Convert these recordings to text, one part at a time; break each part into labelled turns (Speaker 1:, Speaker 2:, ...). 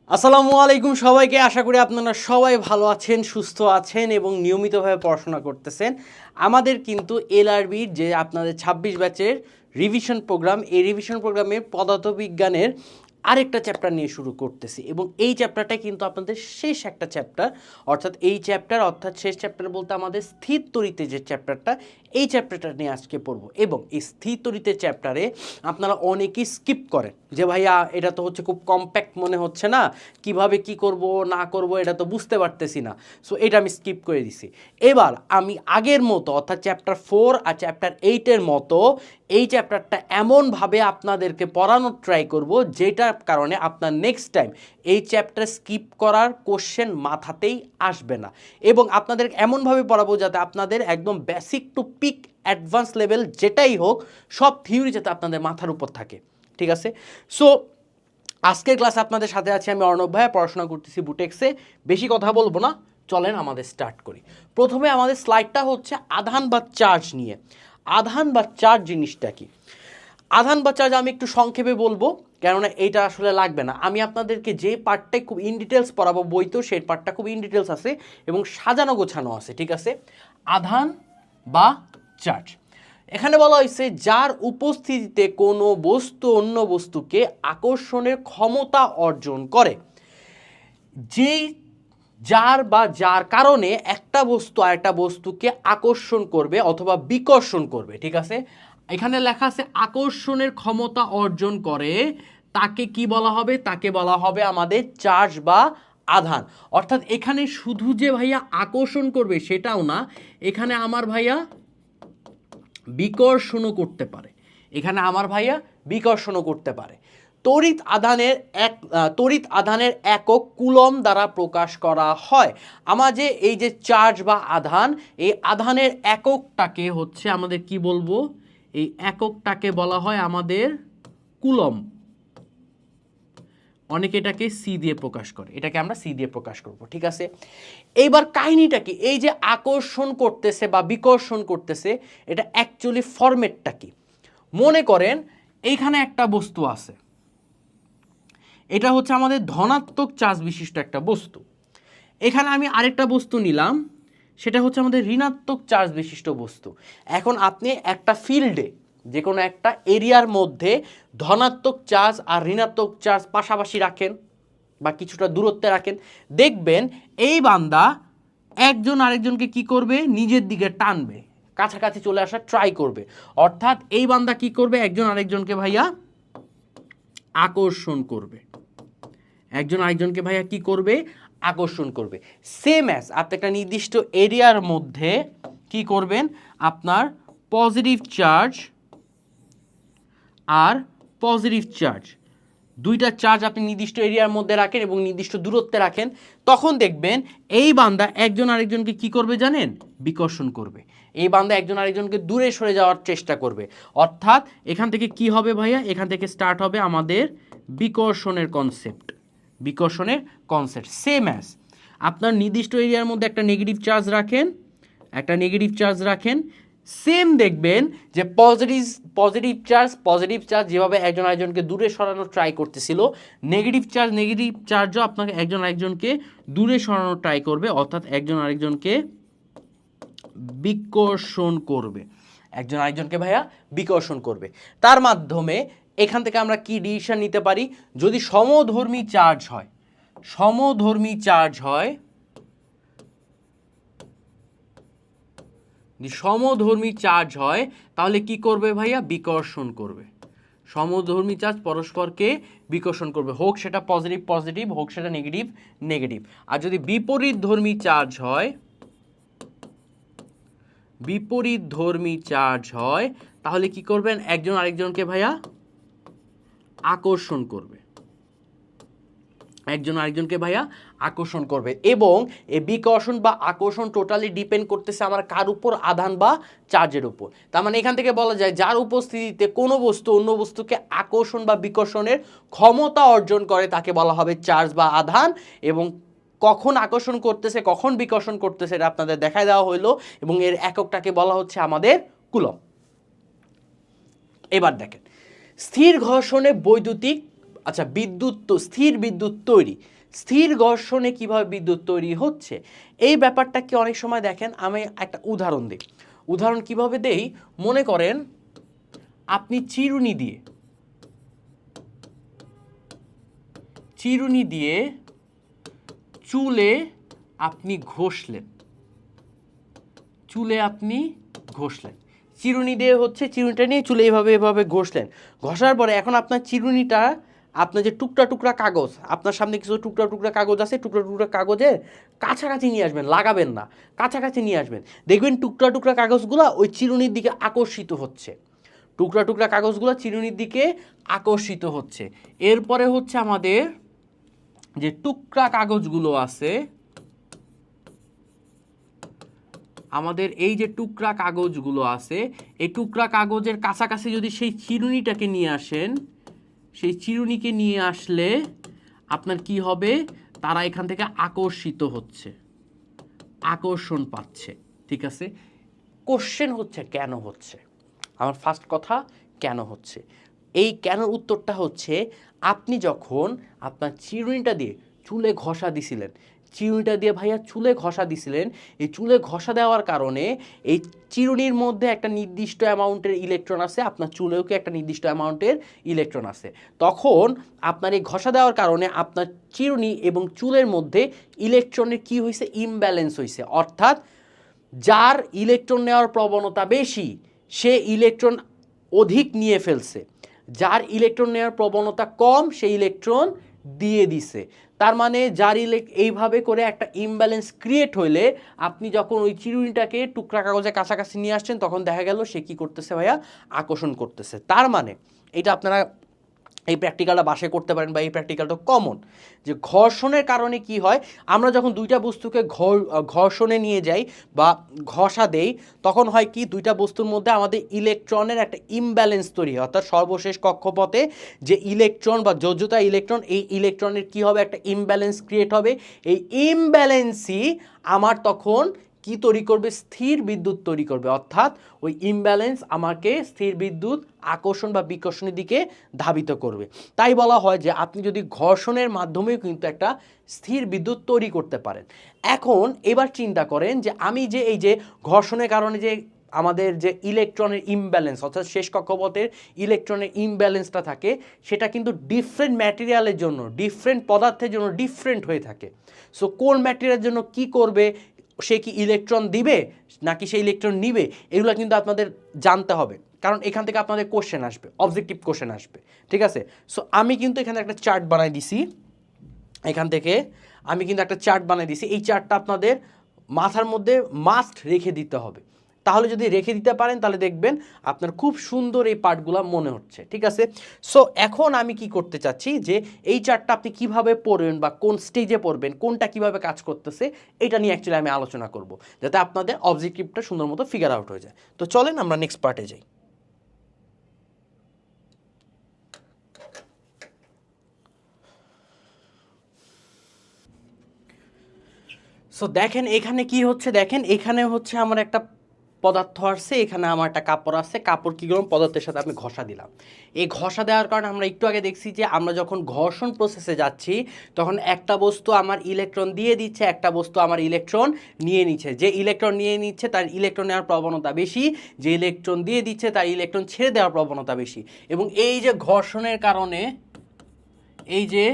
Speaker 1: আসসালামু আলাইকুম সবাইকে। আশা করি আপনারা সবাই ভালো আছেন, সুস্থ আছেন এবং নিয়মিতভাবে পড়াশোনা করতেছেন। আমাদের কিন্তু এলআরবির যে আপনাদের ২৬ ব্যাচের রিভিশন প্রোগ্রাম, এই রিভিশন প্রোগ্রামে পদার্থবিজ্ঞানের আরেকটা চ্যাপ্টার নিয়ে শুরু করতেছি এবং এই চ্যাপ্টারটা কিন্তু আপনাদের শেষ একটা চ্যাপ্টার, অর্থাৎ শেষ চ্যাপ্টার বলতে আমাদের স্থির তড়িতে যে চ্যাপ্টারটা, এই চ্যাপ্টারটা নিয়ে আজকে পড়বো। এবং এই স্থির তড়িতের চ্যাপ্টারে আপনারা অনেকেই স্কিপ করেন যে ভাইয়া এটা তো হচ্ছে খুব কম্প্যাক্ট মনে হচ্ছে না, কিভাবে কি করব না করব এটা তো বুঝতে পারতেছি না, সো এটা আমি স্কিপ করে দিছি। এবার আমি আগের মতো অর্থাৎ চ্যাপ্টার 4 আর চ্যাপ্টার 8-এর মতো এই চ্যাপ্টারটা এমনভাবে আপনাদেরকে পড়ানোর ট্রাই করব যেটার কারণে আপনার নেক্সট টাইম এই চ্যাপ্টার স্কিপ করার কোশ্চেন মাথাতেই আসবে না, এবং আপনাদের এমনভাবে পড়াবো যাতে আপনাদের একদম basic to peak advance level যেটাই হোক সব থিওরি যাতে আপনাদের মাথার উপর থাকে। ঠিক আছে? সো আজকের ক্লাসে আপনাদের সাথে আছি আমি অর্ণব ভাইয়া, পড়াশোনা করতেছি বুটেক্সে। বেশি কথা বলবো না, চলেন আমাদের স্টার্ট করি। প্রথমে আমাদের স্লাইডটা হচ্ছে আধান বা চার্জ নিয়ে। আধান বা চার্জ জিনিসটা কি? আধান বা চার্জ আমি একটু সংক্ষেপে বলবো, কেননা এইটা আসলে লাগবে না। আমি আপনাদেরকে যে পার্টটাই খুব ইন ডিটেলস পড়াবো বইতেও সেই পার্টটা খুব ইন ডিটেলস আছে এবং সাজানো গোছানো আছে। ঠিক আছে? আধান বা চার্জ, এখানে বলা হয়েছে যার উপস্থিতিতে কোনো বস্তু অন্য বস্তুকে আকর্ষণের ক্ষমতা অর্জন করে, যেই যার কারণে একটা বস্তু আরেকটা বস্তুকে আকর্ষণ করবে অথবা বিকর্ষণ করবে। ঠিক আছে? এখানে লেখা আছে আকর্ষণের ক্ষমতা অর্জন করে, তাকে কি বলা হবে? তাকে বলা হবে আমাদের চার্জ বা আধান। অর্থাৎ এখানে শুধু যে ভাইয়া আকর্ষণ করবে সেটাও না, এখানে আমার ভাইয়া বিকর্ষণও করতে পারে। বিকর্ষণও করতে পারে। তড়িৎ আধানের একক কুলম দ্বারা প্রকাশ করা হয়। আমার যে এই যে চার্জ বা আধান, এই আধানের এককটাকে হচ্ছে আমাদের কি বলবো? এই এককটাকে বলা হয় আমাদের কুলম। অনেকে এটাকে সি দিয়ে প্রকাশ করে, এটাকে আমরা সি দিয়ে প্রকাশ করব। ঠিক আছে? এইবার কাহিনীটা কি? এই যে আকর্ষণ করতেছে বা বিকর্ষণ করতেছে, এটা অ্যাকচুয়ালি ফরম্যাটটা কি? মনে করেন এইখানে একটা বস্তু আছে, এটা হচ্ছে আমাদের ধনাত্মক চার্জ বিশিষ্ট একটা বস্তু। এখানে আমি আরেকটা বস্তু নিলাম, সেটা হচ্ছে আমাদের ঋণাত্মক চার্জ বিশিষ্ট বস্তু। এখন আপনি একটা ফিল্ডে যে কোনো একটা এরিয়ার মধ্যে ধনাত্মক চার্জ আর ঋণাত্মক চার্জ পাশাপাশি রাখেন বা কিছুটা দূরত্বে রাখেন, দেখবেন এই বান্দা একজন আরেকজনকে কি করবে? নিজের দিকে টানবে, কাছাকাছি চলে আসার ট্রাই করবে। অর্থাৎ এই বান্দা কি করবে? একজন আরেকজনকে ভাইয়া আকর্ষণ করবে। আকর্ষণ করবে। সেম অ্যাজ আপনি একটা নির্দিষ্ট এরিয়ার মধ্যে কি করবেন? আপনার পজিটিভ চার্জ আর পজিটিভ চার্জ, দুইটা চার্জ আপনি নির্দিষ্ট এরিয়ার মধ্যে রাখেন এবং নির্দিষ্ট দূরত্বে রাখেন, তখন দেখবেন এই বান্দা একজন আরেকজনকে কি করবে জানেন? বিকর্ষণ করবে। এই বান্দা একজন আরেকজনকে দূরে সরে যাওয়ার চেষ্টা করবে। অর্থাৎ এখান থেকে কি হবে ভাইয়া? এখান থেকে স্টার্ট হবে আমাদের বিকর্ষণের কনসেপ্ট। সেম অ্যাজ আপনার নির্দিষ্ট এরিয়ার মধ্যে একটা নেগেটিভ চার্জ রাখেন, সেম দেখবেন যে পজিটিভ চার্জ যেভাবে একজন আরেকজনকে দূরে সরানোর ট্রাই করতেছিল, নেগেটিভ চার্জও আপনাকে একজন আরেকজনকে দূরে সরানোর ট্রাই করবে, অর্থাৎ একজন আরেকজনকে বিকর্ষণ করবে। তার মাধ্যমে এখান থেকে আমরা কি ডিসিশন নিতে পারি? যদি সমধর্মী চার্জ হয় তাহলে কি করবে ভাইয়া? বিকর্ষণ করবে। সমধর্মী চার্জ পরস্পরকে বিকর্ষণ করবে, হোক সেটা পজিটিভ হোক সেটা নেগেটিভ। আর যদি বিপরীত ধর্মী চার্জ হয় তাহলে কি করবেন? একজন আরেকজনকে ভাইয়া আকর্ষণ করবে। এবং এই বিকর্ষণ বা আকর্ষণ টোটালি ডিপেন্ড করতেছে আমার কার উপর? আধান বা চার্জের উপর। তার মানে এখান থেকে বলা যায় যার উপস্থিতিতে কোনো বস্তু অন্য বস্তুকে আকর্ষণ বা বিকর্ষণের ক্ষমতা অর্জন করে তাকে বলা হবে চার্জ বা আধান। এবং কখন আকর্ষণ করতেছে কখন বিকর্ষণ করতেছে এটা আপনাদের দেখায় দেওয়া হইলো, এবং এর এককটাকে বলা হচ্ছে আমাদের কুলম। এবার দেখেন স্থির ঘর্ষণে স্থির বিদ্যুৎ তৈরি। স্থির ঘর্ষণে কিভাবে বিদ্যুৎ তৈরি হচ্ছে এই ব্যাপারটা কি অনেক সময় দেখেন। আমি একটা উদাহরণ দিই। উদাহরণ কিভাবে দেই, মনে করেন আপনি চিরুনি দিয়ে চুলে আপনি ঘষলেন, চিরুনি দিয়ে হচ্ছে চিরুনিটা নিয়ে চুলে এভাবে ঘষলেন, ঘষার পরে এখন আপনার চিরুনিটা, আপনার যে টুকরা টুকরা কাগজ, আপনার সামনে কিছু টুকরা টুকরা কাগজ আছে, টুকরা টুকরা কাগজে কাছাকাছি নিয়ে আসবেন, লাগাবেন না, কাছাকাছি নিয়ে আসবেন, দেখবেন টুকরা টুকরা কাগজগুলো ওই চিরুনির দিকে আকর্ষিত হচ্ছে, টুকরা টুকরা কাগজগুলো চিরুনির দিকে আকর্ষিত হচ্ছে। এরপরে হচ্ছে আমাদের যে টুকরা কাগজগুলো আছে, আমাদের এই যে টুকরা কাগজগুলো আছে, এই টুকরা কাগজের কাছাকাছি যদি সেই চিরুনিটাকে নিয়ে আসেন, সেই চিরুনিকে নিয়ে আসলে আপনার কি হবে, তারা এখান থেকে আকর্ষিত হচ্ছে, আকর্ষণ পাচ্ছে। ঠিক আছে, কোশ্চেন হচ্ছে কেন হচ্ছে, আমার ফার্স্ট কথা কেন হচ্ছে। এই কেনর উত্তরটা হচ্ছে, আপনি যখন আপনার চিরুনিটা দিয়ে চুলে ঘষা দিছিলেন, চিরুনিটা দিয়ে ভাইয়া চুলে ঘষা দিছিলেন, এই চুলে ঘষা দেওয়ার কারণে এই চিরুনির মধ্যে একটা নির্দিষ্ট অ্যামাউন্টের ইলেকট্রন আছে, আপনার চুলেও কি একটা নির্দিষ্ট অ্যামাউন্টের ইলেকট্রন আছে। তখন আপনার এই ঘষা দেওয়ার কারণে আপনার চিরুনি এবং চুলের মধ্যে ইলেকট্রনের কি হয়েছে, ইমব্যালেন্স হয়েছে। অর্থাৎ যার ইলেকট্রন নেওয়ার প্রবণতা বেশি সে ইলেকট্রন অধিক নিয়ে ফেলছে, যার ইলেকট্রন নেওয়ার প্রবণতা কম সে ইলেকট্রন দিয়ে দিছে। তার মানে যার এইভাবে করে একটা ইমব্যালেন্স ক্রিয়েট হইলে আপনি যখন ওই চিরুনিটাকে টুকরা কাগজে কাছাকাছি নিয়ে আসছেন তখন দেখা গেল সে কি করতেছে ভাইয়া, আকর্ষণ করতেছে। তার মানে এটা আপনারা এই প্র্যাকটিক্যালটা বাসায় করতে পারেন, বা এই প্র্যাকটিক্যালটা কমন, যে ঘর্ষণের কারণে কি হয়, আমরা যখন দুইটা বস্তুকে ঘর্ষণে নিয়ে যাই বা ঘষা দেই তখন হয় কি, দুইটা বস্তুর মধ্যে আমাদের ইলেকট্রনের একটা ইমব্যালেন্স তৈরি হয়। অর্থাৎ সর্বশেষ কক্ষপথে যে ইলেকট্রন বা যোজ্যতা ইলেকট্রন, এই ইলেকট্রনের কি হবে, একটা ইমব্যালেন্স ক্রিয়েট হবে। এই ইমব্যালেন্সই আমার তখন কি তৈরি করবে, স্থির বিদ্যুৎ তৈরি করবে। অর্থাৎ ওই ইমব্যালেন্স আমাকে স্থির বিদ্যুৎ আকর্ষণ বা বিকর্ষণের দিকে ধাবিত করবে। তাই বলা হয় যে আপনি যদি ঘর্ষণের মাধ্যমেও কিন্তু একটা স্থির বিদ্যুৎ তৈরি করতে পারেন। এখন এবার চিন্তা করেন যে আমি যে এই যে ঘর্ষণের কারণে যে আমাদের যে ইলেকট্রনের ইমব্যালেন্স, অর্থাৎ শেষ কক্ষপথের ইলেকট্রনের ইমব্যালেন্সটা থাকে, সেটা কিন্তু ডিফারেন্ট ম্যাটেরিয়ালের জন্য, ডিফারেন্ট পদার্থের জন্য ডিফারেন্ট হয়ে থাকে। সো কোন ম্যাটেরিয়ালের জন্য কি করবে, সে কি ইলেকট্রন দিবে নাকি সে ইলেকট্রন নিবে, এগুলো কিন্তু আপনাদের জানতে হবে, কারণ এখান থেকে আপনাদের কোশ্চেন আসবে, অবজেক্টিভ কোশ্চেন আসবে। ঠিক আছে, সো আমি কিন্তু এখানে একটা চার্ট বানাই দিছি, এখান থেকে আমি কিন্তু একটা চার্ট বানাই দিছি। এই চার্টটা আপনাদের মাথার মধ্যে মাস্ট রেখে দিতে হবে, তাহলে যদি রেখে দিতে পারেন তাহলে দেখবেন আপনার খুব সুন্দর এই পার্টগুলো মনে হচ্ছে। ঠিক আছে, সো এখন আমি কি করতে চাচ্ছি যে এই চার্টটা আপনি কিভাবে পড়বেন বা কোন স্টেজে পড়বেন, কোনটা কিভাবে কাজ করতেছে, এটা নিয়ে অ্যাকচুয়ালি আমি আলোচনা করব, যাতে আপনাদের অবজেক্টিভটা সুন্দর মতো ফিগার আউট হয়ে যায়। তো চলেন আমরা নেক্সট পার্টে যাই। সো দেখেন এখানে কি হচ্ছে, দেখেন এখানে হচ্ছে আমার একটা পদার্থ আসছে, এখানে আমার একটা কাপড় আসছে, কাপড় কী করলাম, পদার্থের সাথে আমি ঘষা দিলাম। এই ঘষা দেওয়ার কারণে আমরা একটু আগে দেখছি যে আমরা যখন ঘর্ষণ প্রসেসে যাচ্ছি তখন একটা বস্তু আমার ইলেকট্রন দিয়ে দিচ্ছে, একটা বস্তু আমার ইলেকট্রন নিয়ে নিচ্ছে। যে ইলেকট্রন নিয়ে নিচ্ছে তার ইলেকট্রন নেওয়ার প্রবণতা বেশি, যে ইলেকট্রন দিয়ে দিচ্ছে তার ইলেকট্রন ছেড়ে দেওয়ার প্রবণতা বেশি। এবং এই যে ঘর্ষণের কারণে, এই যে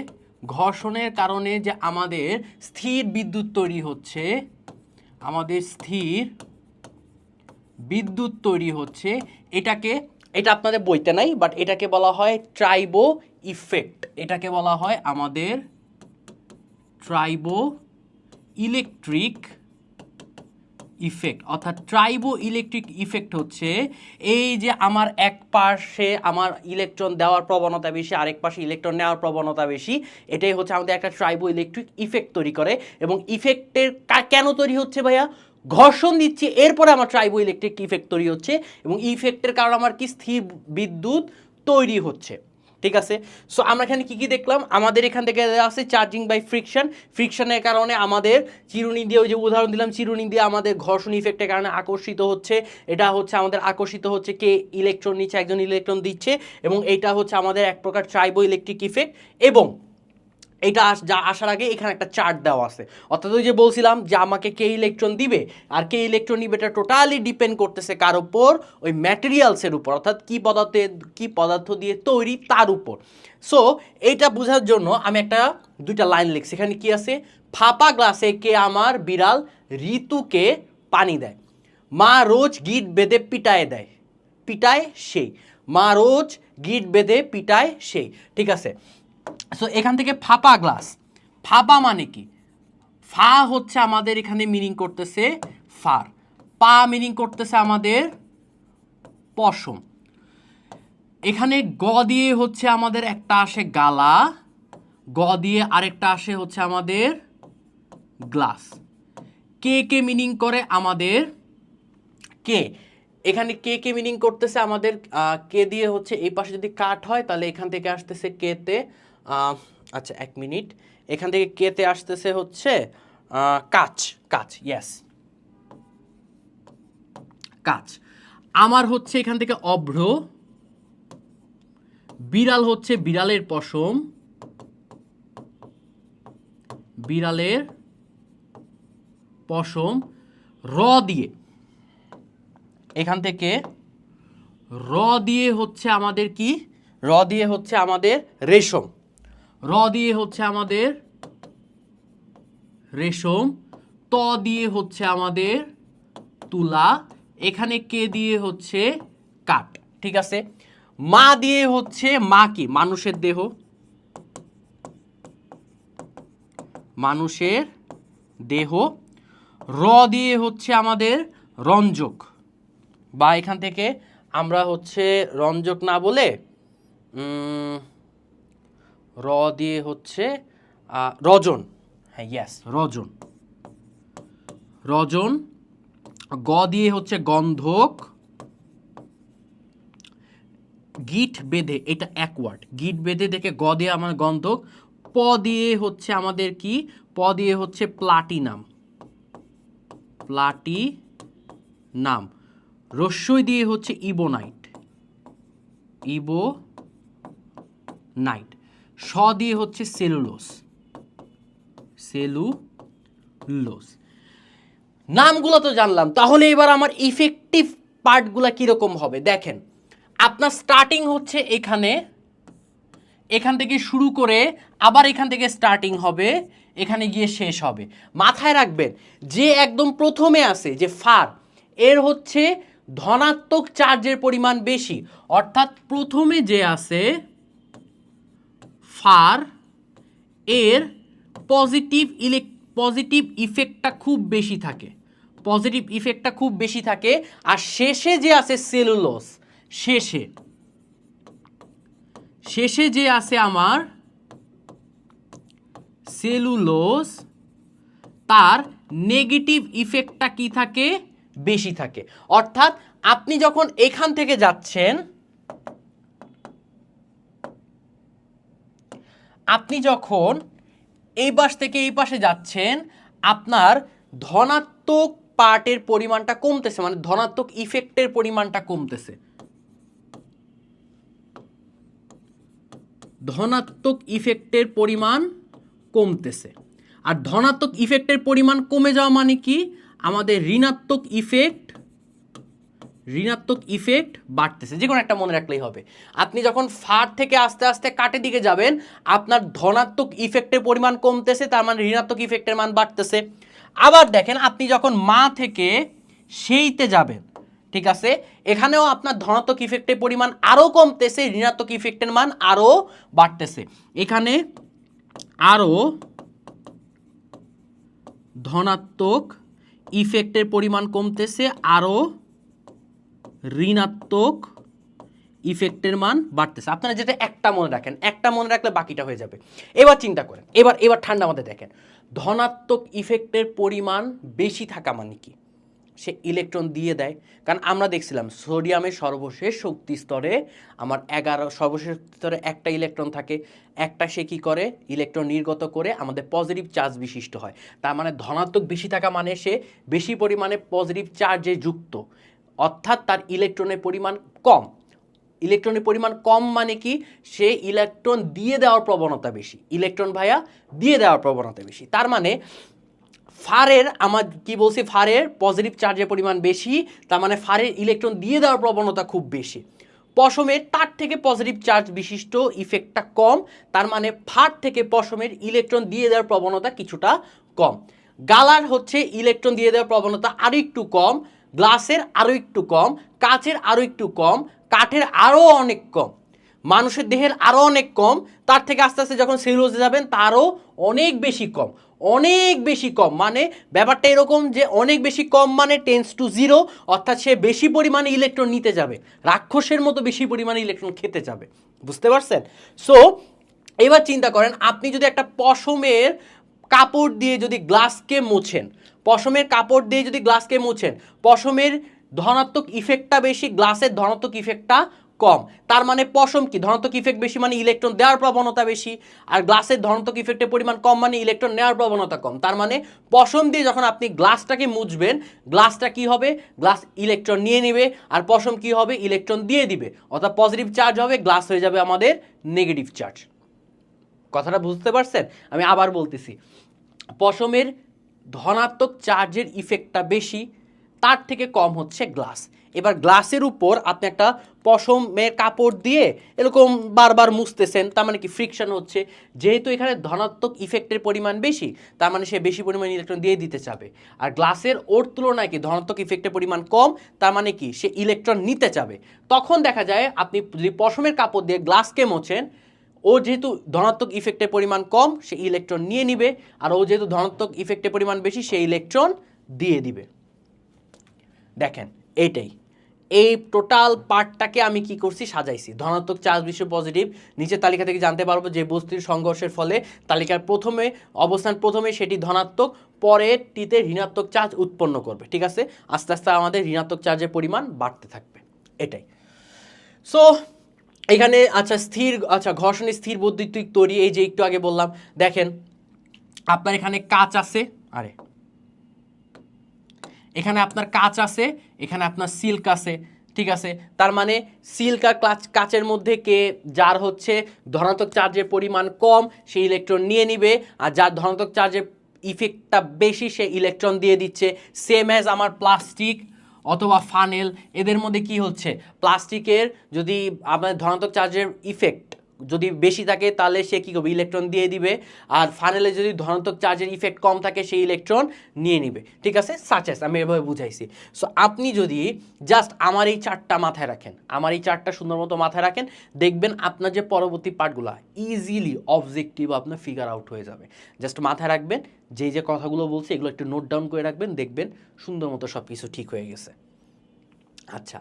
Speaker 1: ঘর্ষণের কারণে যে আমাদের স্থির বিদ্যুৎ তৈরি হচ্ছে, আমাদের স্থির বিদ্যুৎ তৈরি হচ্ছে, এটা আপনাদের বইতে নাই, বাট এটাকে বলা হয় ট্রাইবো ইফেক্ট। এটাকে বলা হয় আমাদের ট্রাইবো ইলেকট্রিক ইফেক্ট। অর্থাৎ ট্রাইবো ইলেকট্রিক ইফেক্ট হচ্ছে এই যে আমার এক পাশে আমার ইলেকট্রন দেওয়ার প্রবণতা বেশি, আরেক পাশে ইলেকট্রন নেওয়ার প্রবণতা বেশি, এটাই হচ্ছে আমাদের একটা ট্রাইবো ইলেকট্রিক ইফেক্ট তৈরি করে। এবং ইফেক্টের কেন তৈরি হচ্ছে ভাইয়া, ঘর্ষণ দিচ্ছি এরপরে আমার ট্রাইবো ইলেকট্রিক ইফেক্ট তৈরি হচ্ছে, এবং ইফেক্টের কারণে আমার কি স্থির বিদ্যুৎ তৈরি হচ্ছে। ঠিক আছে, সো আমরা এখানে কী কী দেখলাম, আমাদের এখান থেকে আছে চার্জিং বাই ফ্রিকশন, ফ্রিকশনের কারণে আমাদের চিরুনি দিয়ে, ওই যে উদাহরণ দিলাম চিরুনি দিয়ে আমাদের ঘর্ষণ ইফেক্টের কারণে আকর্ষিত হচ্ছে, এটা হচ্ছে আমাদের আকর্ষিত হচ্ছে কে, ইলেকট্রন নিচ্ছে, একজন ইলেকট্রন দিচ্ছে, এবং এইটা হচ্ছে আমাদের এক প্রকার ট্রাইবো ইলেকট্রিক ইফেক্ট। এবং এটা আসার আগে এখানে একটা চার্ট দেওয়া আছে, অর্থাৎ ওই যে বলছিলাম যে আমাকে কে ইলেকট্রন দিবে আর কে ইলেকট্রন নিবে, এটা টোটালি ডিপেন্ড করতেছে কার উপর, ওই ম্যাটেরিয়ালসের উপর, অর্থাৎ কি পদার্থ দিয়ে তৈরি তার উপর। সো এইটা বোঝার জন্য আমি একটা দুইটা লাইন লিখছি, এখানে কি আছে, ফাঁপা গ্লাসে কে আমার বিড়াল ঋতুকে পানি দেয়, মা রোজ গিট বেঁধে পিটায় সেই, মা রোজ গিট বেঁধে পিটায় সেই। ঠিক আছে, সো এখান থেকে ফাঁপা গ্লাস, ফাঁপা মানে কি, ফা হচ্ছে আমাদের এখানে মিনিং করতেছে ফার, পা মিনিং করতেছে আমাদের পশম, এখানে গ দিয়ে হচ্ছে আমাদের একটা আসে গালা, গ দিয়ে আরেকটা আসে হচ্ছে আমাদের গ্লাস, কে মিনিং করে আমাদের কে, এখানে কে মিনিং করতেছে আমাদের কে দিয়ে হচ্ছে এই পাশে যদি কাট হয় তাহলে এখান থেকে আসতেছে কেতে, আচ্ছা এক মিনিট, এখান থেকে কেতে আসতেছে হচ্ছে কাচ ইয়েস কাচ, আমার হচ্ছে এখান থেকে অভ্র, বিড়াল হচ্ছে বিড়ালের পশম, বিড়ালের পশম, র দিয়ে এখান থেকে র দিয়ে হচ্ছে আমাদের কি, র দিয়ে হচ্ছে আমাদের রেশম, র দিয়ে হচ্ছে আমাদের রেশম, ত দিয়ে হচ্ছে আমাদের তুলা, এখানে কে দিয়ে হচ্ছে কাঠ। ঠিক আছে, মা দিয়ে হচ্ছে মা কি, মানুষের দেহ, মানুষের দেহ, র দিয়ে হচ্ছে আমাদের রঞ্জক, বা এখান থেকে আমরা হচ্ছে রঞ্জক না বলে র দিয়ে হচ্ছে রজন, হ্যাঁ ইয়েস রজন, রজন, গ দিয়ে হচ্ছে গন্ধক, গিট বেঁধে, এটা এক ওয়ার্ড, গিট বেঁধে দেখে গ দিয়ে আমার গন্ধক, প দিয়ে হচ্ছে আমাদের কি, প দিয়ে হচ্ছে প্লাটিনাম, প্লাটিনাম, রস্যই দিয়ে হচ্ছে ইবোনাইট, ইবোনাইট, স দিয়ে হচ্ছে সেলুলোস, সেলুলোস। নামগুলো তো জানলাম, তাহলে এবার আমার ইফেক্টিভ পার্টগুলো কিরকম হবে দেখেন, আপনার স্টার্টিং হচ্ছে এখান থেকে শুরু করে আবার এখান থেকে স্টার্টিং হবে, এখানে গিয়ে শেষ হবে। মাথায় রাখবেন যে একদম প্রথমে আছে যে ফার, এর হচ্ছে ধনাত্মক চার্জের পরিমাণ বেশি, অর্থাৎ প্রথমে যে আছে ফার এর পজিটিভ ইফেক্টটা খুব বেশি থাকে, পজিটিভ ইফেক্টটা খুব বেশি থাকে, আর শেষে যে আছে সেলুলোস, শেষে যে আছে আমার সেলুলোস, তার নেগেটিভ ইফেক্টটা কি থাকে, বেশি থাকে। অর্থাৎ আপনি যখন এখান থেকে যাচ্ছেন, আপনি যখন এই পাশ থেকে এই পাশে যাচ্ছেন, আপনার ধনাত্মক পার্টের পরিমাণটা কমতেছে, মানে ধনাত্মক ইফেক্টের পরিমাণটা কমতেছে, ধনাত্মক ইফেক্টের পরিমাণ কমতেছে। আর ধনাত্মক ইফেক্টের পরিমাণ কমে যাওয়া মানে কি, আমাদের ঋণাত্মক ইফেক্ট বাড়তেছে। যে কোনো একটা মনে রাখলেই হবে। আপনি যখন ফার থেকে আস্তে আস্তে কাটের দিকে যাবেন, আপনার ধনাত্মক ইফেক্টের পরিমাণ কমতেছে, তার মানে ঋণাত্মক ইফেক্টের মান বাড়তেছে। আবার দেখেন আপনি যখন মা থেকে সেইতে যাবেন, ঠিক আছে, এখানেও আপনার ধনাত্মক ইফেক্টের পরিমাণ আরও কমতেছে, ঋণাত্মক ইফেক্টের মান আরও বাড়তেছে। এখানে আরও ধনাত্মক ইফেক্টের পরিমাণ কমতেছে, আরও ঋণাত্মক ইফেক্টের মান বাড়তেছে। আপনারা যেটা একটা মনে রাখেন, একটা মনে রাখলে বাকিটা হয়ে যাবে। এবার চিন্তা করেন, এবার ঠান্ডা মাথায় দেখেন, ধনাত্মক ইফেক্টের পরিমাণ বেশি থাকা মানে কি, সে ইলেকট্রন দিয়ে দেয়। কারণ আমরা দেখছিলাম সোডিয়ামের সর্বশেষ শক্তি স্তরে আমার 11 সর্বশেষ স্তরে একটা ইলেকট্রন থাকে, একটা সে কি করে, ইলেকট্রন নির্গত করে আমাদের পজিটিভ চার্জ বিশিষ্ট হয়। তার মানে ধনাত্মক বেশি থাকা মানে সে বেশি পরিমাণে পজিটিভ চার্জে যুক্ত, অর্থাৎ তার ইলেকট্রনের পরিমাণ কম। ইলেকট্রনের পরিমাণ কম মানে কি, সে ইলেকট্রন দিয়ে দেওয়ার প্রবণতা বেশি, ইলেকট্রন ভাইয়া দিয়ে দেওয়ার প্রবণতা বেশি। তার মানে ফারের আমার কি বলছি, ফারের পজিটিভ চার্জের পরিমাণ বেশি, তার মানে ফারের ইলেকট্রন দিয়ে দেওয়ার প্রবণতা খুব বেশি। পশমের তার থেকে পজিটিভ চার্জ বিশিষ্ট ইফেক্টটা কম, তার মানে ফার থেকে পশমের ইলেকট্রন দিয়ে দেওয়ার প্রবণতা কিছুটা কম। গালার হচ্ছে ইলেকট্রন দিয়ে দেওয়ার প্রবণতা আরও একটু কম, গ্লাসের আরও একটু কম, কাচের আরও একটু কম, কাঠের আরও অনেক কম, মানুষের দেহের আরও অনেক কম, তার থেকে আস্তে আস্তে যখন সেলুলোজে যাবেন তারও অনেক বেশি কম, অনেক বেশি কম। মানে ব্যাপারটা এরকম যে অনেক বেশি কম মানে টেন্স টু জিরো, অর্থাৎ সে বেশি পরিমাণে ইলেকট্রন নিতে যাবে, রাক্ষসের মতো বেশি পরিমাণে ইলেকট্রন খেতে যাবে। বুঝতে পারছেন? সো এবার চিন্তা করেন, আপনি যদি একটা পশমের কাপড় দিয়ে যদি গ্লাসকে মোছেন, পশমের কাপড় দিয়ে যদি গ্লাসকে মোছেন, পশমের ধনাত্মক ইফেক্টটা বেশি, গ্লাসের ধনাত্মক ইফেক্টটা কম। তার মানে পশম কি, ধনাত্মক ইফেক্ট বেশি মানে ইলেকট্রন দেওয়ার প্রবণতা বেশি, আর গ্লাসের ধনাত্মক ইফেক্টের পরিমাণ কম মানে ইলেকট্রন নেওয়ার প্রবণতা কম। তার মানে পশম দিয়ে যখন আপনি গ্লাসটাকে মুছবেন, গ্লাসটা কি হবে, গ্লাস ইলেকট্রন নিয়ে নেবে, আর পশম কি হবে, ইলেকট্রন দিয়ে দিবে, অর্থাৎ পজিটিভ চার্জ হবে, গ্লাস হয়ে যাবে আমাদের নেগেটিভ চার্জ। কথাটা বুঝতে পারছেন? আমি আবার বলতেছি, পশমের ধনাত্মক চার্জের ইফেক্টটা বেশি, তার থেকে কম হচ্ছে গ্লাস। এবার গ্লাসের উপর আপনি একটা পশমের কাপড় দিয়ে এরকম বারবার মুছতেছেন, তার মানে কি ফ্রিকশন হচ্ছে, যেহেতু এখানে ধনাত্মক ইফেক্টের পরিমাণ বেশি, তার মানে সে বেশি পরিমাণ ইলেকট্রন দিয়ে দিতে চাবে। আর গ্লাসের ওর তুলনায় কি ধনাত্মক ইফেক্টের পরিমাণ কম, তার মানে কি সে ইলেকট্রন নিতে চাবে। তখন দেখা যায় আপনি যদি পশমের কাপড় দিয়ে গ্লাসকে মোছেন, ও যেহেতু ধনাত্মক ইফেক্টের পরিমাণ কম, সে ইলেকট্রন নিয়ে নিবে, আর ও যেহেতু ধনাত্মক ইফেক্টের পরিমাণ বেশি, সে ইলেকট্রন দিয়ে দিবে। দেখেন এইটাই, এই টোটাল পার্টটাকে আমি কি করছি, সাজাইছি। ধনাত্মক চার্জ বিশিষ্ট পজিটিভ, নিচের তালিকা থেকে জানতে পারবো যে বস্তুর সংঘর্ষের ফলে তালিকার প্রথমে সেটি ধনাত্মক, পরেরটিতে ঋণাত্মক চার্জ উৎপন্ন করবে। ঠিক আছে, আস্তে আস্তে আমাদের ঋণাত্মক চার্জের পরিমাণ বাড়তে থাকবে, এটাই। সো এখানে ঘর্ষণের স্থির বৈদ্যুতিক তড়ি, এই যে একটু আগে বললাম, দেখেন আপনার এখানে কাঁচ আছে, এখানে আপনার কাঁচ আছে, এখানে আপনার সিল্ক আছে। ঠিক আছে, তার মানে সিল্ক আর কাঁচের মধ্যে যার হচ্ছে ধনাত্মক চার্জের পরিমাণ কম, সে ইলেকট্রন নিয়ে নিবে, আর যার ধনাত্মক চার্জের ইফেক্টটা বেশি, সে ইলেকট্রন দিয়ে দিচ্ছে। সেম অ্যাজ আমার প্লাস্টিক অথবা ফানেল, এদের মধ্যে কি হচ্ছে, প্লাস্টিকের যদি আপনার ধনাত্মক চার্জের ইফেক্ট যদি বেশি থাকে তাহলে সে কী করবে, ইলেকট্রন দিয়ে দিবে, আর ফানেলে যদি ধনাত্মক চার্জের ইফেক্ট কম থাকে সেই ইলেকট্রন নিয়ে নিবে। ঠিক আছে, সাচেস আমি এভাবে বুঝাইছি। সো আপনি যদি জাস্ট আমার এই চারটা মাথায় রাখেন, আমার এই চারটা সুন্দর মতো মাথায় রাখেন, দেখবেন আপনার যে পরবর্তী পার্টগুলো ইজিলি অবজেক্টিভ আপনার ফিগার আউট হয়ে যাবে। জাস্ট মাথায় রাখবেন, যে যে কথাগুলো বলছি এগুলো একটু নোট ডাউন করে রাখবেন, দেখবেন সুন্দর মতো সব কিছু ঠিক হয়ে গেছে। আচ্ছা,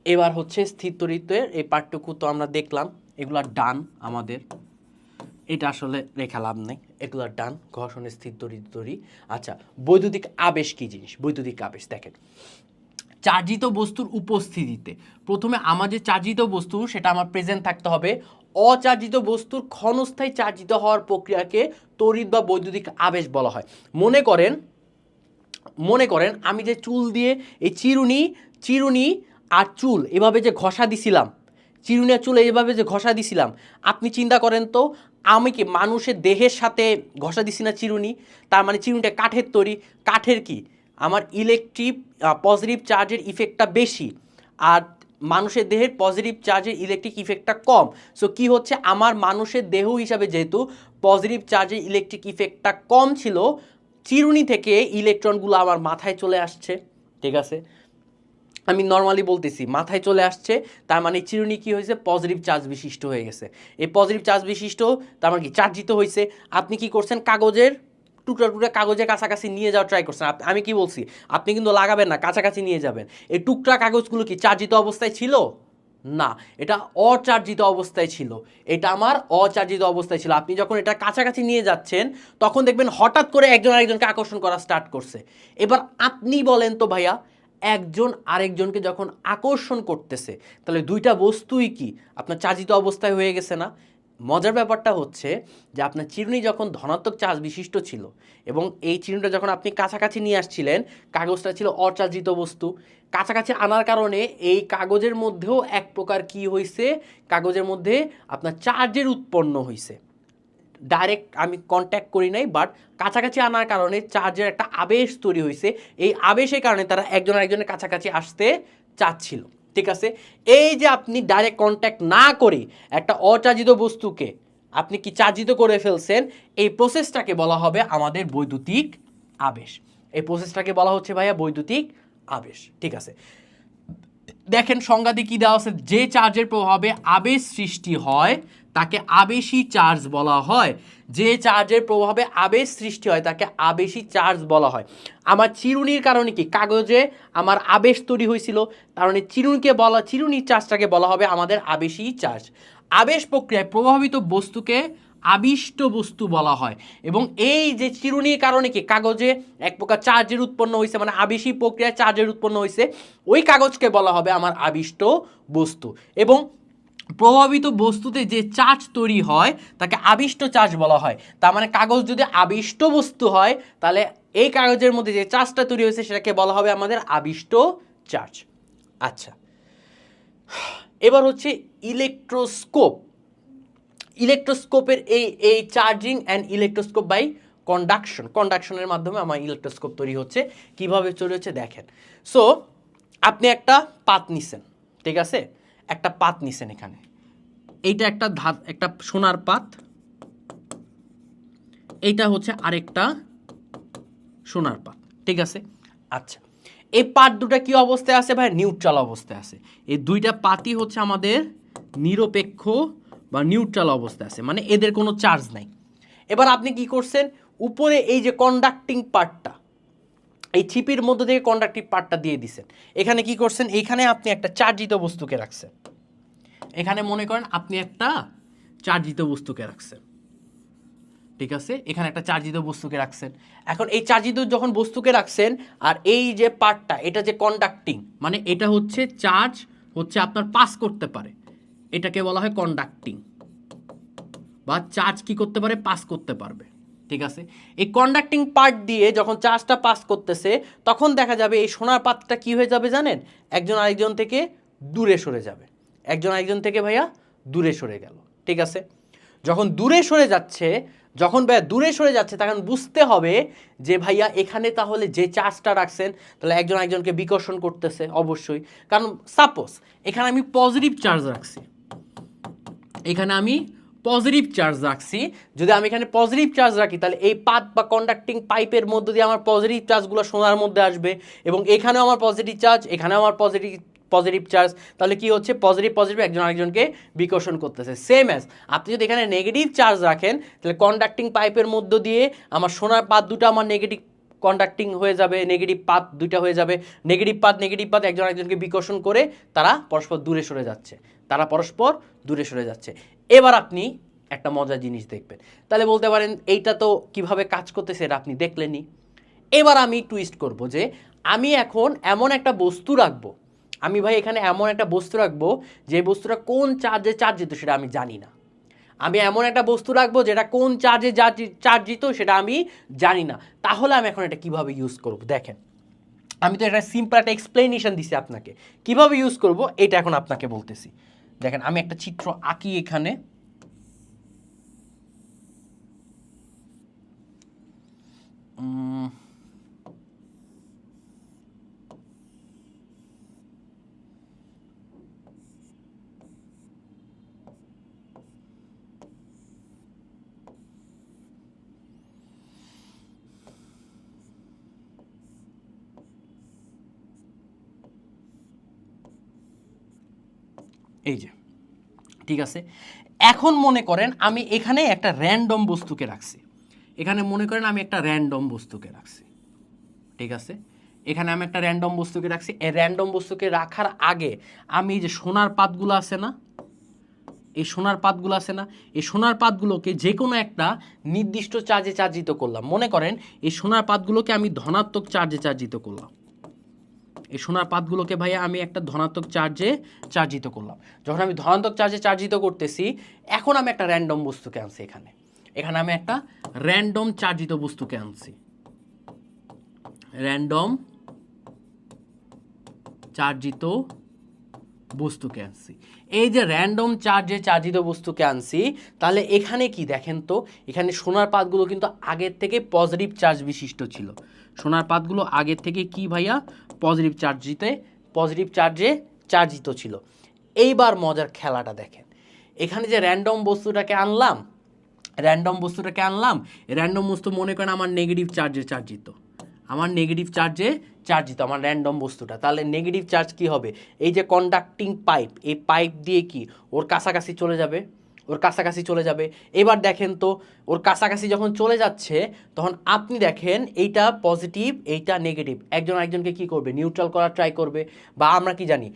Speaker 1: এবার হচ্ছে স্থির তড়িতের এই পার্টটুকু তো আমরা দেখলাম, এগুলা ডান আমাদের, এটা আসলে রেখা লাভ নেই, এগুলা ডান, ঘর্ষণের স্থির তড়ি। আচ্ছা, বৈদ্যুতিক আবেশ কি জিনিস? বৈদ্যুতিক আবেশ দেখেন, চার্জিত বস্তুর উপস্থিতিতে প্রথমে আমার যে চার্জিত বস্তু সেটা আমার প্রেজেন্ট থাকতে হবে। অচার্জিত বস্তুর ক্ষণস্থায়ী চার্জিত হওয়ার প্রক্রিয়াকে তড়িৎ বা বৈদ্যুতিক আবেশ বলা হয়। মনে করেন আমি যে চুল দিয়ে এই চিরুনি আর চুল এভাবে যে ঘষা দিছিলাম, চিরুনি আর চুল এইভাবে যে ঘষা দিছিলাম, আপনি চিন্তা করেন তো, আমি কি মানুষের দেহের সাথে ঘষা দিছি না চিরুনি? তার মানে চিরুনিটা কাঠের তৈরি, কাঠের কি আমার পজিটিভ চার্জের ইফেক্টটা বেশি, আর মানুষের দেহের পজিটিভ চার্জের ইলেকট্রিক ইফেক্টটা কম। সো কি হচ্ছে, আমার মানুষের দেহ হিসাবে যেহেতু পজিটিভ চার্জের ইলেকট্রিক ইফেক্টটা কম ছিল, চিরুনি থেকে ইলেকট্রনগুলো আমার মাথায় চলে আসছে। ঠিক আছে, আমি নর্মালি বলতেছি মাথায় চলে আসছে, তার মানে চিরুনি কি হয়েছে, পজিটিভ চার্জ বিশিষ্ট হয়ে গেছে। এই পজিটিভ চার্জ বিশিষ্ট তার মানে কি চার্জিত হয়েছে। আপনি কি করছেন, কাগজের টুকরা কাগজের কাছাকাছি নিয়ে যাওয়ার ট্রাই করছেন। আমি কি বলছি, আপনি কিন্তু লাগাবেন না, কাছাকাছি নিয়ে যাবেন। এই টুকরা কাগজগুলো কি চার্জিত অবস্থায় ছিল? না, এটা অচার্জিত অবস্থায় ছিল, এটা আমার অচার্জিত অবস্থায় ছিল। আপনি যখন এটা কাছাকাছি নিয়ে যাচ্ছেন তখন দেখবেন হঠাৎ করে একজন আরেকজনকে আকর্ষণ করা স্টার্ট করছে। এবার আপনি বলেন তো ভাইয়া, একজন আরেকজনকে যখন আকর্ষণ করতেছে তাহলে দুইটা বস্তুই কি আপনার চার্জিত অবস্থায় হয়ে গেছে না? মজার ব্যাপারটা হচ্ছে যে আপনার চিরুনি যখন ধনাত্মক চার্জ বিশিষ্ট ছিল এবং এই চিরুনিটা যখন আপনি কাছাকাছি নিয়ে আসছিলেন, কাগজটা ছিল অচার্জিত বস্তু, কাছাকাছি আনার কারণে এই কাগজের মধ্যেও এক প্রকার কি হয়েছে, কাগজের মধ্যে আপনার চার্জের উৎপন্ন হয়েছে। ডাইরেক্ট আমি কন্ট্যাক্ট করি নাই, বাট কাছাকাছি আনার কারণে চার্জের একটা আবেশ তৈরি হয়েছে। এই আবেশের কারণে তারা একজন আরেকজনের কাছাকাছি আসতে চাচ্ছিল। ঠিক আছে, এই যে আপনি ডাইরেক্ট কন্ট্যাক্ট না করে একটা অচার্জিত বস্তুকে আপনি কি চার্জিত করে ফেলছেন, এই প্রসেসটাকে বলা হবে আমাদের বৈদ্যুতিক আবেশ। এই প্রসেসটাকে বলা হচ্ছে ভাইয়া বৈদ্যুতিক আবেশ। ঠিক আছে, দেখেন সংজ্ঞাতে কি দেওয়া আছে, যে চার্জের প্রভাবে আবেশ সৃষ্টি হয় তাকে আবেশী চার্জ বলা হয়। যে চার্জের প্রভাবে আবেশ সৃষ্টি হয় তাকে আবেশী চার্জ বলা হয়। আমার চিরুনির কারণে কি কাগজে আমার আবেশ তৈরি হয়েছিল, তার মানে চিরুনির চার্জটাকে বলা হবে আমাদের আবেশী চার্জ। আবেশ প্রক্রিয়ায় প্রভাবিত বস্তুকে আবিষ্ট বস্তু বলা হয়। এবং এই যে চিরুনির কারণে কি কাগজে এক প্রকার চার্জের উৎপন্ন হয়েছে, মানে আবেশী প্রক্রিয়ায় চার্জের উৎপন্ন হয়েছে, ওই কাগজকে বলা হবে আমার আবিষ্ট বস্তু। এবং প্রভাবিত বস্তুতে যে চার্জ তৈরি হয় তাকে আবিষ্ট চার্জ বলা হয়। তার মানে কাগজ যদি আবিষ্ট বস্তু হয় তাহলে এই কাগজের মধ্যে যে চার্জটা তৈরি হয়েছে সেটাকে বলা হবে আমাদের আবিষ্ট চার্জ। আচ্ছা, এবার হচ্ছে ইলেকট্রোস্কোপ। ইলেকট্রোস্কোপের এই চার্জিং অ্যান্ড ইলেকট্রোস্কোপ বাই কন্ডাকশনের মাধ্যমে আমার ইলেকট্রোস্কোপ তৈরি হচ্ছে। কিভাবে তৈরি হচ্ছে দেখেন। সো আপনি একটা পাত নিছেন, ঠিক আছে, একটা পাত নিছেন, এখানে এইটা একটা সোনার পাত, এইটা হচ্ছে আরেকটা সোনার পাত। ঠিক আছে, আচ্ছা, এই পাত দুটা কি অবস্থায় আছে ভাই? নিউট্রাল অবস্থায় আছে। এই দুইটা পাতই হচ্ছে আমাদের নিরপেক্ষ বা নিউট্রাল অবস্থায় আছে, মানে এদের কোনো চার্জ নাই। এবার আপনি কি করছেন, উপরে এই যে কন্ডাক্টিং পার্টটা, এই ছিপির মধ্য থেকে কন্ডাক্টিং পার্টটা দিয়ে দিছেন। এখানে কি করছেন, এইখানে আপনি একটা চার্জিত বস্তুকে রাখছেন। এখানে মনে করেন আপনি একটা চার্জিত বস্তুকে রাখছেন, ঠিক আছে, এখানে একটা চার্জিত বস্তুকে রাখছেন। এখন এই চার্জিত যখন বস্তুকে রাখছেন, আর এই যে পার্টটা, এটা যে কন্ডাক্টিং, মানে এটা হচ্ছে চার্জ হচ্ছে আপনার পাস করতে পারে, এটাকে বলা হয় কন্ডাক্টিং, বা চার্জ কি করতে পারে, পাস করতে পারবে। ঠিক আছে, এই কন্ডাক্টিং পার্ট দিয়ে যখন চার্জটা পাস করতেছে তখন দেখা যাবে এই সোনার পাতটা কি হয়ে যাবে জানেন, একজন আরেকজন থেকে দূরে সরে যাবে। একজন আরেকজন থেকে ভাইয়া দূরে সরে গেল। ঠিক আছে, যখন দূরে সরে যাচ্ছে, তখন বুঝতে হবে যে ভাইয়া এখানে তাহলে যে চার্জটা রাখছেন তাহলে একজন আরেকজনকে বিকর্ষণ করতেছে অবশ্যই। কারণ সাপোজ এখানে আমি পজিটিভ চার্জ রাখছি, যদি আমি এখানে পজিটিভ চার্জ রাখি তাহলে এই পাত বা কন্ডাক্টিং পাইপের মধ্য দিয়ে আমার পজিটিভ চার্জগুলো সোনার মধ্যে আসবে, এবং এখানেও আমার পজিটিভ চার্জ, এখানেও আমার পজিটিভ চার্জ, তাহলে কি হচ্ছে, পজিটিভ একজন আরেকজনকে বিকর্ষণ করতেছে। সেম অ্যাজ আপনি যদি এখানে নেগেটিভ চার্জ রাখেন তাহলে কন্ডাক্টিং পাইপের মধ্য দিয়ে আমার সোনার পাত দুটো আমার নেগেটিভ কন্ডাক্টিং হয়ে যাবে, নেগেটিভ পাত দুইটা হয়ে যাবে, নেগেটিভ পাত একজন আরেকজনকে বিকর্ষণ করে তারা পরস্পর দূরে সরে যাচ্ছে। এবার আপনি একটা মজার জিনিস দেখবেন, তাহলে বলতে পারেন এইটা তো কিভাবে কাজ করতেছে এটা আপনি দেখলেনই। এবার আমি টুইস্ট করব যে আমি এখন এমন একটা বস্তু রাখবো, যে বস্তুটা কোন চার্জে চার্জিত সেটা আমি জানি না। আমি এমন একটা বস্তু রাখবো যেটা কোন চার্জে চার্জিত সেটা আমি জানি না। তাহলে আমি এখন এটা কিভাবে ইউজ করব দেখেন। আমি তো এটা সিম্পল একটা এক্সপ্লেনেশন দিছি আপনাকে, কিভাবে ইউজ করব এটা এখন আপনাকে বলতেছি। দেখেন আমি একটা চিত্র আঁকি এখানে। এই যে, ঠিক আছে, এখন মনে করেন আমি এখানে একটা র্যান্ডম বস্তুকে রাখছি, ঠিক আছে, এখানে আমি একটা র্যান্ডম বস্তুকে রাখছি। এই র্যান্ডম বস্তুকে রাখার আগে আমি যে সোনার পাতগুলো আছে না, এই সোনার পাতগুলোকে যে কোনো একটা নির্দিষ্ট চার্জে চার্জিত করলাম। মনে করেন এই সোনার পাতগুলোকে আমি ধনাত্মক চার্জে চার্জিত করলাম, এই সোনার পাতগুলোকে ভাইয়া আমি একটা ধনাত্মক চার্জে চার্জিত করলাম। যখন আমি ধনাত্মক চার্জে চার্জিত করতেছি, এখন আমি একটা র্যান্ডম বস্তুকে আনছি এখানে আমি একটা র্যান্ডম চার্জিত বস্তুকে আনছি, র্যান্ডম চার্জিত বস্তুকে আনছি। এই যে র্যান্ডম চার্জে চার্জিত বস্তুকে আনছি, তাহলে এখানে কি দেখেন তো, এখানে সোনার পাতগুলো কিন্তু আগের থেকে পজিটিভ চার্জ বিশিষ্ট ছিল। সোনার পাতগুলো আগের থেকে কি ভাইয়া পজিটিভ চার্জে চার্জিত ছিল। এইবার মজার খেলাটা দেখেন, এখানে যে র্যান্ডম বস্তুটাকে আনলাম, র্যান্ডম বস্তু মনে করেন আমার নেগেটিভ চার্জে চার্জিত, আমার র্যান্ডম বস্তুটা। তাহলে নেগেটিভ চার্জ কি হবে, এই যে কন্ডাক্টিং পাইপ, এই পাইপ দিয়ে কি ওর কাছাকাছি চলে যাবে। এবার দেখেন তো, ওর কাছাকাছি যখন চলে যাচ্ছে, তখন আপনি দেখেন এইটা পজিটিভ, এইটা নেগেটিভ, একজন আরেকজনকে কি করবে, নিউট্রাল করার ট্রাই করবে। বা আমরা কি জানি,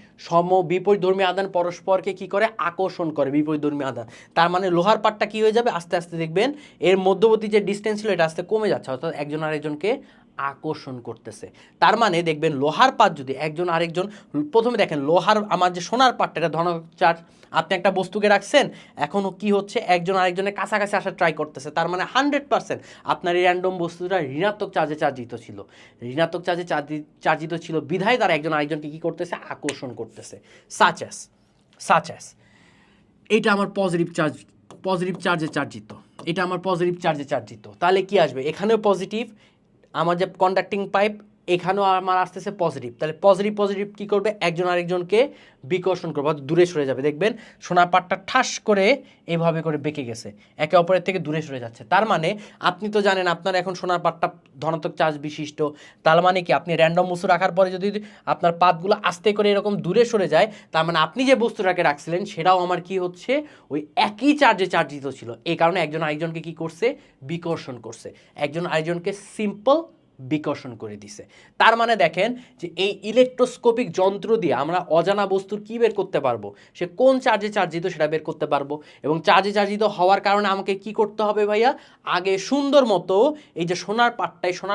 Speaker 1: বিপরীতধর্মী আদান পরস্পরকে কি করে, আকর্ষণ করে বিপরীতধর্মী আদান। তার মানে লোহার পাটটা কি হয়ে যাবে, আস্তে আস্তে দেখবেন এর মধ্যবর্তী যে ডিস্টেন্স ছিল এটা আস্তে কমে যাচ্ছে, অর্থাৎ একজন আরেকজনকে আকর্ষণ করতেছে। তার মানে দেখবেন লোহার পাত যদি একজন আরেকজন, প্রথমে দেখেন লোহার, আমার যে সোনার পাটটা এটা ধনাত্মক চার্জ, আপনি একটা বস্তুকে রাখছেন, এখনও কি হচ্ছে, একজন আরেকজনের কাছাকাছি আসার ট্রাই করতেছে। তার মানে 100% আপনার এই র্যান্ডম বস্তুটা ঋণাত্মক চার্জে চার্জিত ছিল বিধায় তারা একজন আরেকজনকে কি করতেছে, আকর্ষণ করতেছে। সাচ অ্যাস এইটা আমার পজিটিভ চার্জে চার্জিত, তাহলে কি আসবে, এখানেও পজিটিভ, আমার যে কন্ডাক্টিং পাইপ এখানেও আমার আসতেছে পজিটিভ, তাহলে পজিটিভ কি করবে, একজন আরেকজনকে বিকর্ষণ করবে, দূরে সরে যাবে। দেখবেন সোনার পাটটা ঠাস করে এভাবে করে বেঁকে গেছে, একে অপরের থেকে দূরে সরে যাচ্ছে। তার মানে আপনি তো জানেন আপনার এখন সোনার পাটটা ধনাত্মক চার্জ বিশিষ্ট, তার মানে কি আপনি র্যান্ডম বস্তু রাখার পরে যদি আপনার পাতগুলো আস্তে করে এরকম দূরে সরে যায়, তার মানে আপনি যে বস্তুটাকে রাখছিলেন সেটাও আমার কি হচ্ছে, ওই একই চার্জে চার্জিত ছিল। এই কারণে একজন আরেকজনকে কি করছে, বিকর্ষণ করছে, একজন আরেকজনকে সিম্পল বিকর্ষণ করে দিছে। তার মানে দেখেন যে এই ইলেকট্রোস্কোপিক যন্ত্র দিয়ে আমরা অজানা বস্তুর কি বের করতে পারবো, সে কোন চার্জে চার্জিত সেটা বের করতে পারবো। এবং চার্জে চার্জিত হওয়ার কারণে আমাকে কি করতে হবে ভাইয়া, আগে সুন্দর মতো এই যে সোনার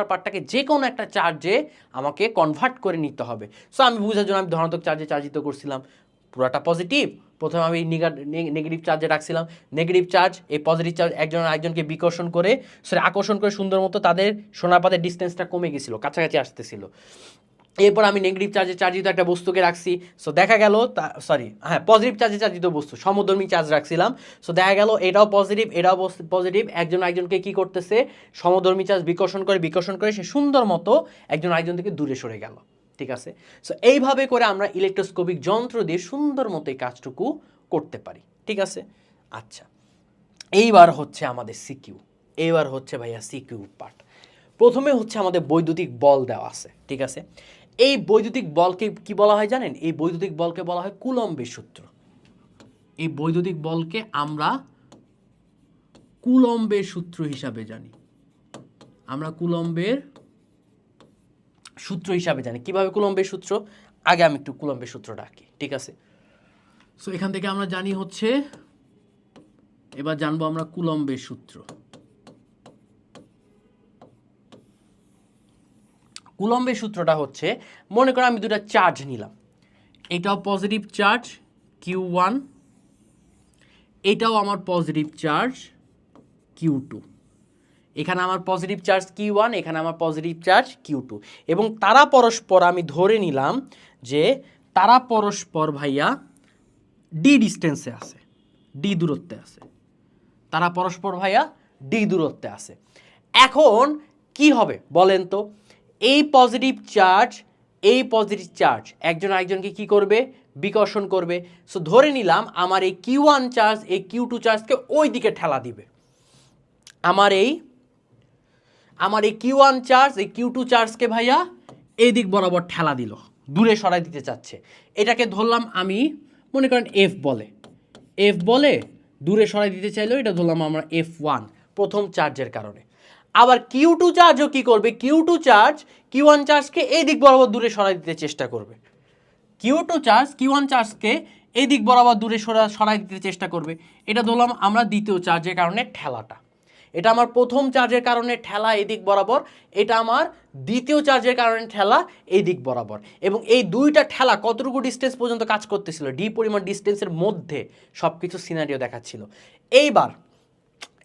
Speaker 1: পাটটাকে যে কোনো একটা চার্জে আমাকে কনভার্ট করে নিতে হবে। সো আমি বুঝার জন্য আমি ধনাত্মক চার্জে চার্জিত করছিলাম, পুরাটা পজিটিভ, প্রথমে আমি নেগেটিভ চার্জে রাখছিলাম, নেগেটিভ চার্জ এই পজিটিভ চার্জ একজন আরেকজনকে বিকর্ষণ করে আকর্ষণ করে সুন্দর মতো তাদের সোনার পাতের ডিস্টেন্সটা কমে গেছিলো, কাছাকাছি আসতেছিল। এরপর আমি নেগেটিভ চার্জে চার্জিত একটা বস্তুকে রাখছি, সো দেখা গেল পজিটিভ চার্জে চার্জিত বস্তু সমধর্মী চার্জ রাখছিলাম, সো দেখা গেল এটাও পজিটিভ, একজন আরেকজনকে কি করতেছে, সমধর্মী চার্জ বিকর্ষণ করে সে সুন্দর মতো একজন আরেকজন থেকে দূরে সরে গেল। ঠিক আছে, সো এইভাবে করে আমরা ইলেকট্রোস্কোপিক যন্ত্র দিয়ে সুন্দর মতো এই কাজটুকু করতে পারি। ঠিক আছে, আচ্ছা, এইবার হচ্ছে আমাদের ভাইয়া সিকিউ পার্ট। প্রথমে হচ্ছে আমাদের বৈদ্যুতিক বল দেওয়া আছে। ঠিক আছে, এই বৈদ্যুতিক বলকে কি বলা হয় জানেন, এই বৈদ্যুতিক বলকে বলা হয় কুলম্বের সূত্র। এই বৈদ্যুতিক বলকে আমরা কুলম্বের সূত্র হিসাবে জানি, কিভাবে কুলম্বের সূত্র, আগে আমি একটু কুলম্বের সূত্রটা আঁকি। ঠিক আছে, সো এখান থেকে আমরা জানি হচ্ছে, এবার জানবো আমরা কুলম্বের সূত্র। কুলম্বের সূত্রটা হচ্ছে, মনে করো আমি দুটো চার্জ নিলাম, এটাও পজিটিভ চার্জ Q1, এটাও আমার পজিটিভ চার্জ Q2, এখানে আমার পজিটিভ চার্জ Q1, এখানে আমার পজিটিভ চার্জ Q2, এবং তারা পরস্পর, আমি ধরে নিলাম যে তারা পরস্পর ভাইয়া ডি ডিস্টেন্সে আছে, ডি দূরত্বে আছে, তারা পরস্পর ভাইয়া ডি দূরত্বে আছে। এখন কি হবে বলেন তো, এই পজিটিভ চার্জ একজন আরেকজনকে কি করবে, বিকর্ষণ করবে। সো ধরে নিলাম আমার এই Q1 চার্জ এই Q2 চার্জকে ওই দিকে ঠেলা দিবে, আমার এই Q1 চার্জ এই Q2 চার্জকে ভাইয়া এই দিক বরাবর ঠেলা দিল, দূরে সরাই দিতে চাচ্ছে। এটাকে ধরলাম আমি, মনে করেন এফ বলে দূরে সরাই দিতে চাইলেও এটা ধরলাম আমরা F1 প্রথম চার্জের কারণে। আবার Q2 চার্জও কি করবে, Q2 চার্জ Q1 চার্জকে এই দিক বরাবর দূরে সরাই দিতে চেষ্টা করবে, Q1 চার্জকে এই দিক বরাবর দূরে সরাই দিতে চেষ্টা করবে। এটা ধরলাম আমরা দ্বিতীয় চার্জের কারণে ঠেলাটা। এটা আমার প্রথম চার্জের কারণে ঠেলা এদিক বরাবর, এটা আমার দ্বিতীয় চার্জের কারণে ঠেলা এই দিক বরাবর, এবং এই দুইটা ঠেলা কতটুকু ডিস্টেন্স পর্যন্ত কাজ করতেছিল, ডি পরিমাণ ডিস্টেন্সের মধ্যে সব কিছু সিনারিও দেখাচ্ছিল।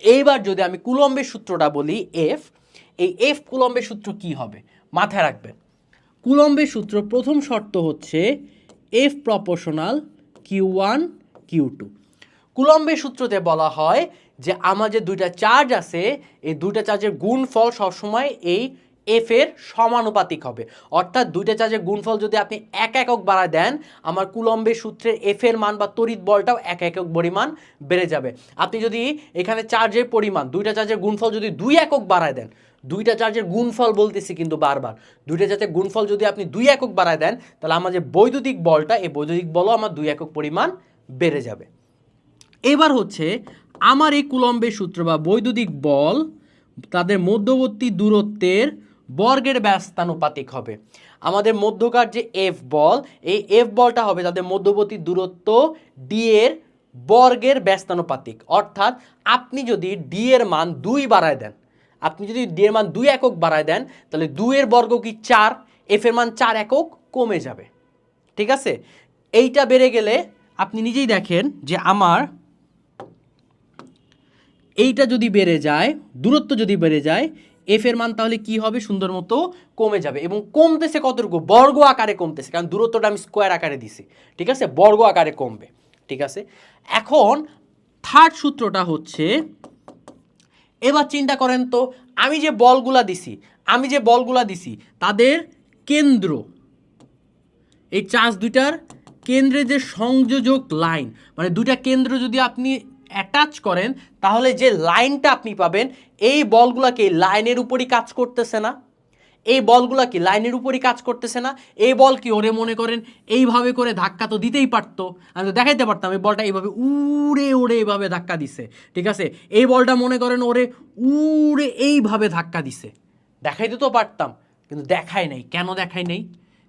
Speaker 1: এইবার যদি আমি কুলম্বের সূত্রটা বলি এফ, এই এফ কুলম্বের সূত্র কি হবে মাথায় রাখবেন। কুলম্বের সূত্র প্রথম শর্ত হচ্ছে এফ প্রপোর্শনাল Q1 Q2। কুলম্বের সূত্রতে বলা হয় যে আমার যে দুইটা চার্জ আছে এই দুইটা চার্জের গুণফল সবসময় এই এফ এর সমানুপাতিক হবে, অর্থাৎ দুইটা চার্জের গুণফল যদি আপনি এক একক বাড়ায় দেন আমার কুলম্বের সূত্রের এফ এর মান বা তড়িৎ বলটাও এক একক পরিমাণ বেড়ে যাবে। আপনি যদি এখানে চার্জের পরিমাণ দুইটা চার্জের গুণফল যদি 2 একক বাড়ায় দেন, দুইটা চার্জের গুণফল বলতেছি কিন্তু বারবার, দুইটা চার্জের গুণফল যদি আপনি 2 একক বাড়ায় দেন তাহলে আমার যে বৈদ্যুতিক বলটা এই বৈদ্যুতিক বলও আমার 2 একক পরিমাণ বেড়ে যাবে। এবার হচ্ছে আমার এই কুলম্বের সূত্র বা বৈদ্যুতিক বল তাদের মধ্যবর্তী দূরত্বের বর্গের ব্যস্তানুপাতিক হবে। আমাদের মধ্যকার যে এফ বল, এই এফ বলটা হবে তাদের মধ্যবর্তী দূরত্ব ডি এর বর্গের ব্যস্তানুপাতিক, অর্থাৎ আপনি যদি ডি এর মান 2 বাড়ায় দেন, আপনি যদি ডি এর মান 2 একক বাড়ায় দেন তাহলে 2 এর বর্গ কি 4, এফ এর মান 4 একক কমে যাবে। ঠিক আছে, এইটা বেড়ে গেলে আপনি নিজেই দেখেন যে আমার এইটা যদি বেড়ে যায়, দূরত্ব যদি বেড়ে যায়, এফ এর মান তাহলে কি হবে, সুন্দর মতো কমে যাবে। এবং কমতেছে কতটুকু, বর্গ আকারে কমতেছে, কারণ দূরত্বটা আমি স্কোয়ার আকারে দিছি। ঠিক আছে, বর্গ আকারে কমবে। ঠিক আছে, এখন থার্ড সূত্রটা হচ্ছে, এবার চিন্তা করেন তো আমি যে বলগুলা দিছি তাদের কেন্দ্র, এই চার্জ দুইটার কেন্দ্রে যে সংযোজক লাইন, মানে দুইটা কেন্দ্র যদি আপনি অ্যাটাচ করেন তাহলে যে লাইনটা আপনি পাবেন, এই বলগুলাকে লাইনের উপরই কাজ করতেছে না, এই বলগুলা কি লাইনের উপরই কাজ করতেছে না। এই বল কি ওরে মনে করেন এইভাবে করে ধাক্কা তো দিতেই পারতো, আমি তো দেখাইতে পারতাম এই বলটা এইভাবে উড়ে উড়ে এইভাবে ধাক্কা দিছে। ঠিক আছে, এই বলটা মনে করেন ওরে উড়ে এইভাবে ধাক্কা দিছে, দেখাইতে তো পারতাম, কিন্তু দেখায় নাই। কেন দেখায় নাই?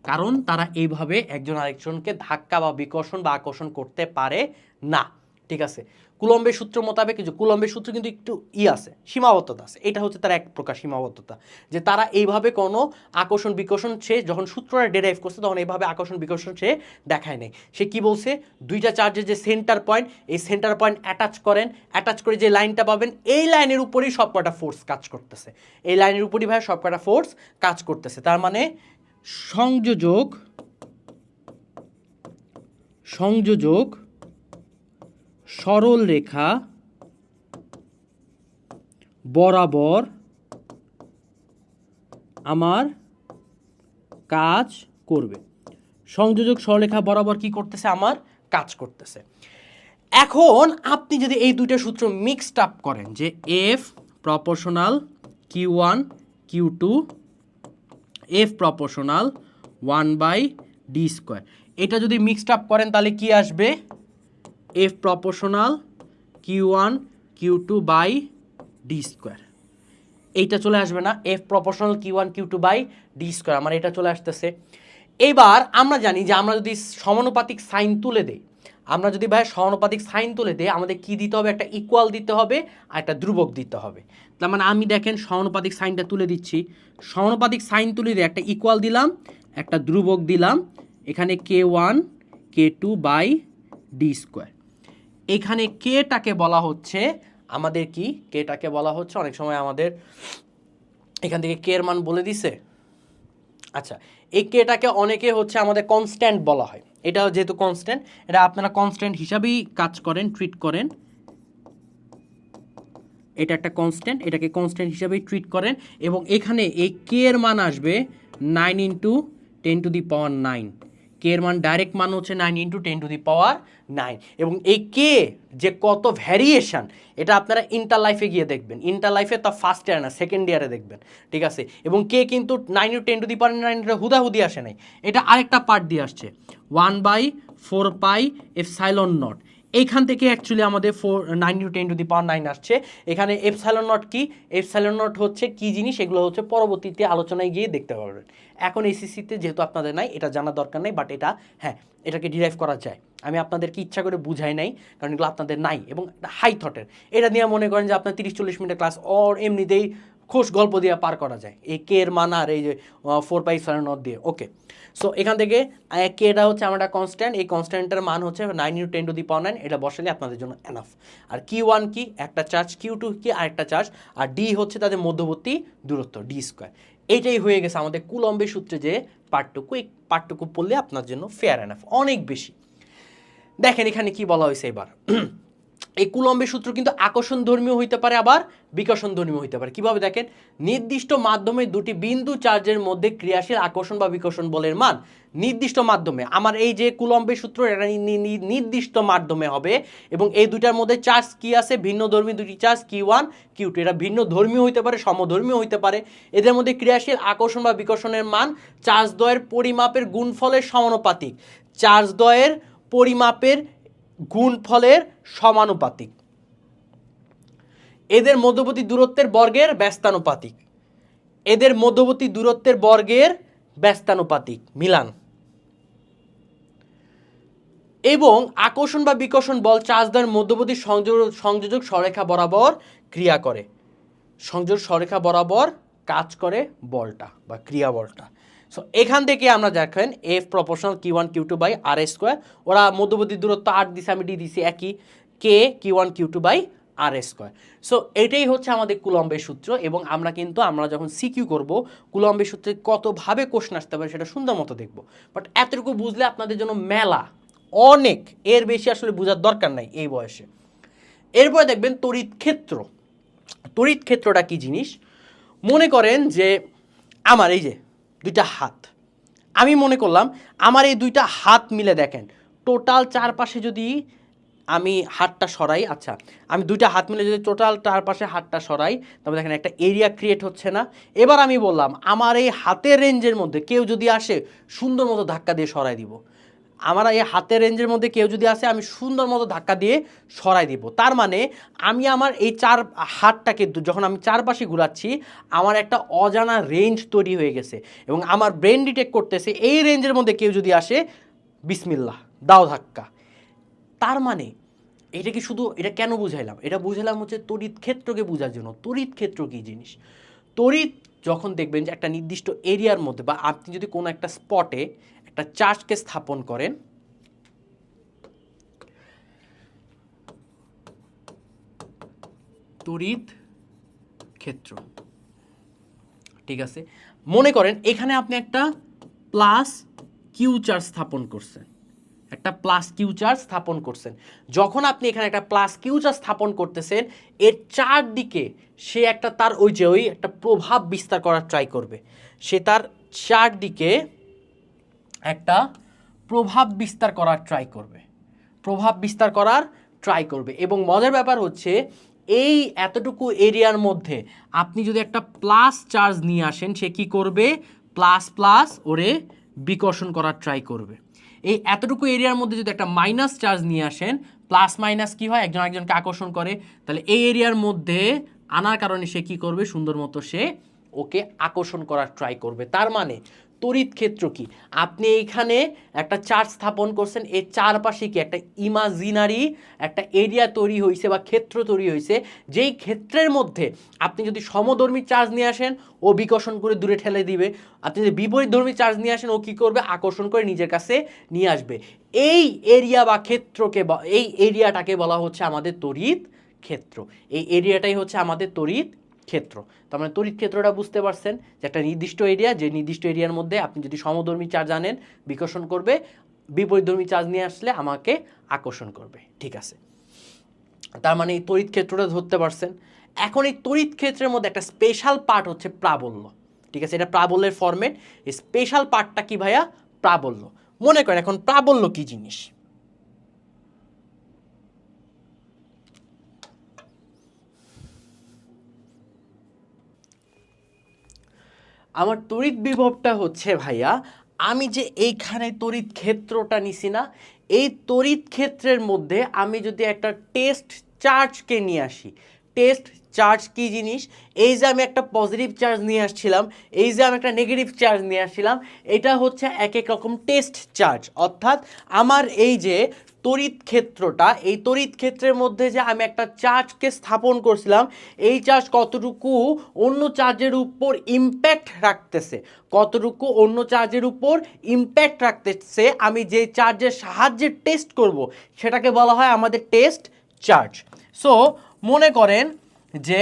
Speaker 1: কারণ তারা এইভাবে একজন আরেকজনকে ধাক্কা বা বিকর্ষণ বা আকর্ষণ করতে পারে না। ঠিক আছে, কুলম্বের সূত্র মোতাবেক কুলম্বের সূত্র কিন্তু একটু আছে, সীমাবদ্ধতা আছে। এটা হচ্ছে তার এক প্রকার সীমাবদ্ধতা, যে তারা এইভাবে কোনো আকর্ষণ বিকর্ষণ সে যখন সূত্রটা ডেরাইভ করছে তখন এইভাবে আকর্ষণ বিকর্ষণ সে দেখায় নাই। সে কি বলছে, দুইটা চার্জের যে সেন্টার পয়েন্ট, এই সেন্টার পয়েন্ট অ্যাটাচ করে যে লাইনটা পাবেন, এই লাইনের উপরেই সবকটা ফোর্স কাজ করতেছে, এই লাইনের উপরই ভাই সবকটা ফোর্স কাজ করতেছে। তার মানে সংযোজক সরল রেখা বরাবর আমার কাজ করবে। সংযোজক সরলরেখা বরাবর কি করতেছে, আমার কাজ করতেছে। এখন আপনি যদি এই দুইটা সূত্র মিক্সড আপ করেন, যে F proportional Q1 Q2, F proportional 1/d², এটা যদি মিক্সড আপ করেন তাহলে কি আসবে, এফ প্রপোর্শনাল Q1 Q2/d²। এইটা চলে আসবে না, এফ প্রপোর্শনাল Q1 Q2/d², আমার এটা চলে আসতেছে। এবার আমরা জানি যে আমরা যদি সমানুপাতিক সাইন তুলে দেই, আমাদের কি দিতে হবে, একটা ইকুয়াল দিতে হবে আর একটা ধ্রুবক দিতে হবে। তার মানে আমি দেখেন সমানুপাতিক সাইনটা তুলে দিচ্ছি, সমানুপাতিক সাইন তুলে দিয়ে একটা ইকুয়াল দিলাম, একটা ধ্রুবক দিলাম, এখানে K1 K2/d²। এখানে কেটাকে বলা হচ্ছে আমাদের কি, কেটাকে বলা হচ্ছে, অনেক সময় আমাদের এখান থেকে কে এর মান বলে দিছে। আচ্ছা, এই কেটাকে অনেকে হচ্ছে আমাদের কনস্ট্যান্ট বলা হয়। এটা যেহেতু কনস্ট্যান্ট, এটা আপনারা কনস্ট্যান্ট হিসাবেই কাজ করেন, ট্রিট করেন। এটা একটা কনস্ট্যান্ট, এটাকে কনস্ট্যান্ট হিসাবেই ট্রিট করেন। এবং এখানে এই কে এর মান আসবে 9 × 10⁹। কে এর মান ডাইরেক্ট মান হচ্ছে 9 × 10⁹। এবং এই কে যে কত ভ্যারিয়েশন, এটা আপনারা ইন্টার লাইফে গিয়ে দেখবেন, ইন্টার লাইফে তা ফার্স্ট ইয়ার না সেকেন্ড ইয়ারে দেখবেন। ঠিক আছে, এবং কে কিন্তু 9 × 10⁹ হুদাহুদি আসে নাই, এটা আরেকটা পার্ট দিয়ে আসছে, 1/4πε0। এইখান থেকে অ্যাকচুয়ালি আমাদের 9 × 10⁹ আসছে। এখানে এপসাইলন নট কি, এপসাইলন নট হচ্ছে কি জিনিস, এগুলো হচ্ছে পরবর্তীতে আলোচনায় গিয়ে দেখতে পারবেন। এখন এসিসিতে যেহেতু আপনাদের নাই, এটা জানা দরকার নেই, বাট এটা হ্যাঁ, এটাকে ডিরাইভ করা যায়। আমি আপনাদেরকে ইচ্ছা করে বুঝাই নাই, কারণ এগুলো আপনাদের নাই এবং হাই থটের। এটা নিয়ে মনে করেন যে আপনার 30-40 মিনিটের ক্লাস ওর এমনিতেই খোশ গল্প দিয়ে পার করা যায়, এই কে এর মান আর এই যে 4π দিয়ে। ওকে, সো এখান থেকে কেটা হচ্ছে আমার একটা কনস্ট্যান্ট, এই কনস্ট্যান্টের মান হচ্ছে 9×10⁹, এটা বসালে আপনাদের জন্য এনাফ। আর Q1 কি, একটা চার্জ, Q2 কি, আরেকটা চার্জ, আর ডি হচ্ছে তাদের মধ্যবর্তী দূরত্ব, d²। এইটাই হয়ে গেছে আমাদের কুলম্বের সূত্রে যে পার্টটুকু, এই পার্টটুকু পড়লে আপনার জন্য ফেয়ার এনাফ, অনেক বেশি। দেখেন এখানে কি বলা হয়েছে এবার, এই কুলম্বের সূত্র কিন্তু আকর্ষণ ধর্মীয় হইতে পারে আবার বিকর্ষণ ধর্মীয় হইতে পারে। কিভাবে দেখেন, নির্দিষ্ট মাধ্যমে দুটি বিন্দু চার্জের মধ্যে ক্রিয়াশীল আকর্ষণ বা বিকর্ষণ বলের মান নির্দিষ্ট মাধ্যমে, আমার এই যে কুলম্বের সূত্র এটা নির্দিষ্ট মাধ্যমে হবে, এবং এই দুইটার মধ্যে চার্জ কি আছে, ভিন্ন ধর্মী দুটি চার্জ Q1 Q2, এটা ভিন্ন ধর্মীয় হইতে পারে সমধর্মীয় হইতে পারে। এদের মধ্যে ক্রিয়াশীল আকর্ষণ বা বিকর্ষণের মান চার্জ দ্বয়ের পরিমাপের গুণফলের সমানুপাতিক, চার্জ দ্বয়ের পরিমাপের গুণফলের সমানুপাতিক, এদের মধ্যবর্তী দূরত্বের বর্গের ব্যস্তানুপাতিক, এদের মধ্যবর্তী দূরত্বের বর্গের ব্যস্তানুপাতিক মিলান। এবং আকর্ষণ বা বিকর্ষণ বল চার্জদ্বয়ের মধ্যবর্তী সংযোজক সরেখা বরাবর ক্রিয়া করে, সংযোজক সরেখা বরাবর কাজ করে বলটা বা ক্রিয়া বলটা। সো এখান থেকে আমরা দেখেন F প্রপোর্শনাল Q1 Q2/r², ওরা মধ্যবর্তী দূরত্ব r দিছে, আমি d দিছি একই, K Q1 Q2/r²। সো এটাই হচ্ছে আমাদের কুলম্বের সূত্র, এবং আমরা যখন সিকিউ করব কুলম্বের সূত্রে কতভাবে কোশ্চেন আসতে পারে সেটা সুন্দর মতো দেখব। বাট এতটুকু বুঝলে আপনাদের জন্য মেলা, অনেক, এর বেশি আসলে বোঝার দরকার নাই এই বয়সে। এরপরে দেখবেন তড়িৎ ক্ষেত্র। তড়িৎ ক্ষেত্রটা কি জিনিস, মনে করেন যে আমার এই যে দুইটা হাত, আমি মনে করলাম আমার এই দুইটা হাত মিলে দেখেন টোটাল চারপাশে যদি আমি হাতটা সরাই, আচ্ছা আমি দুইটা হাত মিলে যদি টোটাল চারপাশে হাতটা সরাই, তবে দেখেন একটা এরিয়া ক্রিয়েট হচ্ছে না। এবার আমি বললাম আমার এই হাতের রেঞ্জের মধ্যে কেউ যদি আসে সুন্দর মতো ধাক্কা দিয়ে সরাই দিব, আমার এই হাতের রেঞ্জের মধ্যে কেউ যদি আসে আমি সুন্দর মতো ধাক্কা দিয়ে সরাই দিব। তার মানে আমি আমার এই চার হাতটাকে যখন আমি চারপাশে ঘুরাচ্ছি আমার একটা অজানা রেঞ্জ তৈরি হয়ে গেছে, এবং আমার ব্রেন ডিটেক্ট করতেছে এই রেঞ্জের মধ্যে কেউ যদি আসে বিসমিল্লাহ দাও ধাক্কা। তার মানে এটা কি শুধু, এটা কেন বুঝাইলাম, এটা বুঝাইলাম হচ্ছে তড়িৎ ক্ষেত্রকে বোঝার জন্য। তড়িৎ ক্ষেত্র কী জিনিস, তড়িৎ যখন দেখবেন যে একটা নির্দিষ্ট এরিয়ার মধ্যে বা আপনি যদি কোনো একটা স্পটে একটা চার্জকে স্থাপন করেন, তড়িৎ ক্ষেত্র, ঠিক আছে, মনে করেন এখানে আপনি একটা প্লাস কিউ চার্জ স্থাপন করছেন, একটা প্লাস কিউ চার্জ স্থাপন করছেন। যখন আপনি এখানে একটা প্লাস কিউ চার্জ স্থাপন করতেছেন, এর চারদিকে সে একটা তার ওই একটা প্রভাব বিস্তার করার ট্রাই করবে, সে তার চারদিকে একটা প্রভাব বিস্তার করার ট্রাই করবে, প্রভাব বিস্তার করার ট্রাই করবে। এবং মজার ব্যাপার হচ্ছে এই এতটুকু এরিয়ার মধ্যে আপনি যদি একটা প্লাস চার্জ নিয়ে আসেন, সে কি করবে, প্লাস প্লাস ওরে বিকর্ষণ করার ট্রাই করবে। এই এতটুকু এরিয়ার মধ্যে যদি একটা মাইনাস চার্জ নিয়ে আসেন, প্লাস মাইনাস কি হয়, একজন একজনকে আকর্ষণ করে, তাহলে এই এরিয়ার মধ্যে আনার কারণে সে কি করবে, সুন্দর মতো সে ওকে আকর্ষণ করার ট্রাই করবে। তার মানে তড়িৎ ক্ষেত্র কি, আপনি এইখানে একটা চার্জ স্থাপন করছেন, এর চারপাশে কি একটা ইমাজিনারি একটা এরিয়া তৈরি হয়েছে বা ক্ষেত্র তৈরি হয়েছে, যেই ক্ষেত্রের মধ্যে আপনি যদি সমধর্মী চার্জ নিয়ে আসেন ও বিকর্ষণ করে দূরে ঠেলে দিবে, আপনি যদি বিপরীতধর্মী চার্জ নিয়ে আসেন ও কী করবে, আকর্ষণ করে নিজের কাছে নিয়ে আসবে। এই এরিয়া বা ক্ষেত্রকে বা এই এরিয়াটাকে বলা হচ্ছে আমাদের তড়িৎ ক্ষেত্র। এই এরিয়াটাই হচ্ছে আমাদের তড়িৎ ক্ষেত্র। তার মানে তড়িৎ ক্ষেত্রটা বুঝতে পারছেন যে একটা নির্দিষ্ট এরিয়া, যে নির্দিষ্ট এরিয়ার মধ্যে আপনি যদি সমধর্মী চার্জ আনেন বিকর্ষণ করবে, বিপরীতধর্মী চার্জ নিয়ে আসলে আমাকে আকর্ষণ করবে, ঠিক আছে। তার মানে এই তড়িৎ ক্ষেত্রটা ধরতে পারছেন। এখন এই তড়িৎ ক্ষেত্রের মধ্যে একটা স্পেশাল পার্ট হচ্ছে প্রাবল্য, ঠিক আছে, এটা প্রাবল্যের ফরম্যাট। এই স্পেশাল পার্টটা কি ভাইয়া, প্রাবল্য। মনে করেন এখন প্রাবল্য কি জিনিস, আমার তড়িৎ বিভবটা হচ্ছে ভাইয়া, আমি যে এইখানে তড়িৎ ক্ষেত্রটা নিছি না, এই তড়িৎ ক্ষেত্রের মধ্যে আমি যদি একটা টেস্ট চার্জকে নিয়ে আসি, টেস্ট চার্জ কি জিনিস, এই যে আমি একটা পজিটিভ চার্জ নিয়ে আসছিলাম, এই যে আমি একটা নেগেটিভ চার্জ নিয়ে আসছিলাম, এটা হচ্ছে এক এক রকম টেস্ট চার্জ। অর্থাৎ আমার এই যে তড়িৎ ক্ষেত্রটা, এই তড়িৎ ক্ষেত্রের মধ্যে যে আমি একটা চার্জকে স্থাপন করছিলাম, এই চার্জ কতটুকু অন্য চার্জের উপর ইম্প্যাক্ট রাখতেছে, কতটুকু অন্য চার্জের উপর ইম্প্যাক্ট রাখতেছে, আমি যে চার্জের সাহায্যে টেস্ট করব সেটাকে বলা হয় আমাদের টেস্ট চার্জ। সো মনে করেন যে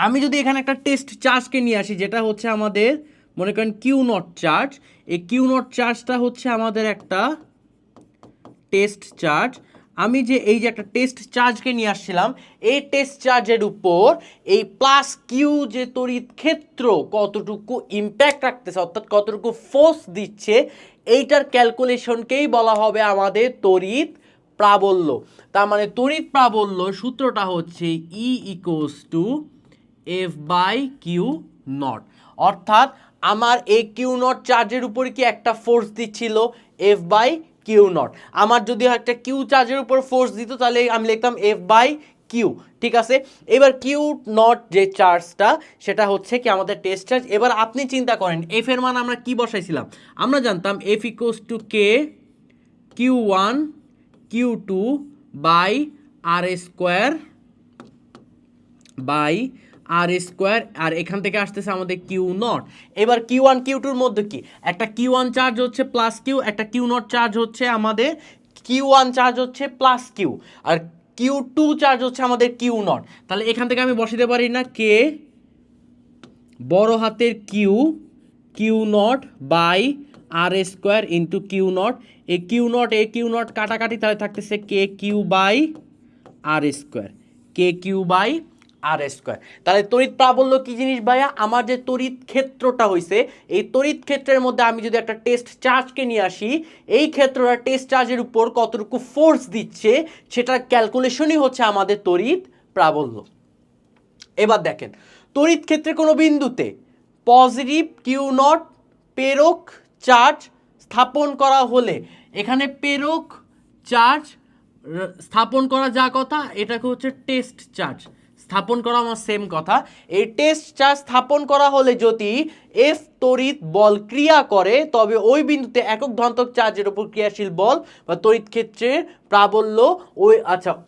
Speaker 1: আমি যদি এখানে একটা টেস্ট চার্জকে নিয়ে আসি, যেটা হচ্ছে আমাদের মনে করেন কিউ নট চার্জ, এই কিউ নট চার্জটা হচ্ছে আমাদের একটা টেস্ট চার্জ। আমি যে এই যে একটা টেস্ট চার্জকে নিয়ে আসছিলাম, এই টেস্ট চার্জের উপর এই প্লাস কিউ যে তড়িৎ ক্ষেত্র কতটুকু ইম্প্যাক্ট রাখতেছে, অর্থাৎ কতটুকু ফোর্স দিচ্ছে, এইটার ক্যালকুলেশনকেই বলা হবে আমাদের তড়িৎ প্রাবল্য। তার মানে তড়িৎ প্রাবল্য সূত্রটা হচ্ছে E equals to F by Q naught, অর্থাৎ আমার এই কিউ নট চার্জের উপরে কি একটা ফোর্স দিচ্ছিল, এফ বাই কিউ নট। আমার যদি একটা কিউ চার্জের উপর ফোর্স দিত তাহলে আমি লিখতাম এফ বাই কিউ, ঠিক আছে। এবার কিউ নট যে চার্জটা সেটা হচ্ছে কি আমাদের টেস্ট চার্জ। এবার আপনি চিন্তা করেন এফ এর মান আমরা কি বসাইছিলাম, আমরা জানতাম F equals to K Q one Q two by R square by R square, আর এখান থেকে আসতেছে আমাদের কিউ নট। এবার কিউ ওয়ান কিউ টুর মধ্যে কি, একটা কিউ ওয়ান চার্জ হচ্ছে প্লাস কিউ, একটা কিউ নট চার্জ হচ্ছে আমাদের কিউ ওয়ান চার্জ হচ্ছে প্লাস কিউ, আর কিউ টু চার্জ হচ্ছে আমাদের কিউ নট। তাহলে এখান থেকে আমি বসাতে পারি না কে বড় হাতের Q Q naught by R square into Q naught, এই কিউ নট কাটাকাটি, তাহলে থাকতেছে K Q by R square, K Q by R square. তাহলে তড়িৎ প্রাবল্য কি জিনিস ভাইয়া, আমার যে তড়িৎ ক্ষেত্রটা হয়েছে, এই তড়িৎ ক্ষেত্রের মধ্যে আমি যদি একটা টেস্ট চার্জকে নিয়ে আসি, এই ক্ষেত্রটা টেস্ট চার্জের উপর কতটুকু ফোর্স দিচ্ছে সেটার ক্যালকুলেশনই হচ্ছে আমাদের তড়িৎ প্রাবল্য। এবার দেখেন তড়িৎ ক্ষেত্রে কোনো বিন্দুতে পজিটিভ কিউ নট প্রেরক চার্জ স্থাপন করা হলে, এখানে প্রেরক চার্জ স্থাপন করা যা কথা, এটাকে হচ্ছে টেস্ট চার্জ স্থাপন করা আমার সেম কথা। এই টেস্ট চার্জ স্থাপন করা হলে যদি এফ তড়িৎ বল ক্রিয়া করে, তবে ওই বিন্দুতে একক ধনাত্মক চার্জের উপর ক্রিয়াশীল বল বা তড়িৎ ক্ষেত্রের প্রাবল্য ওই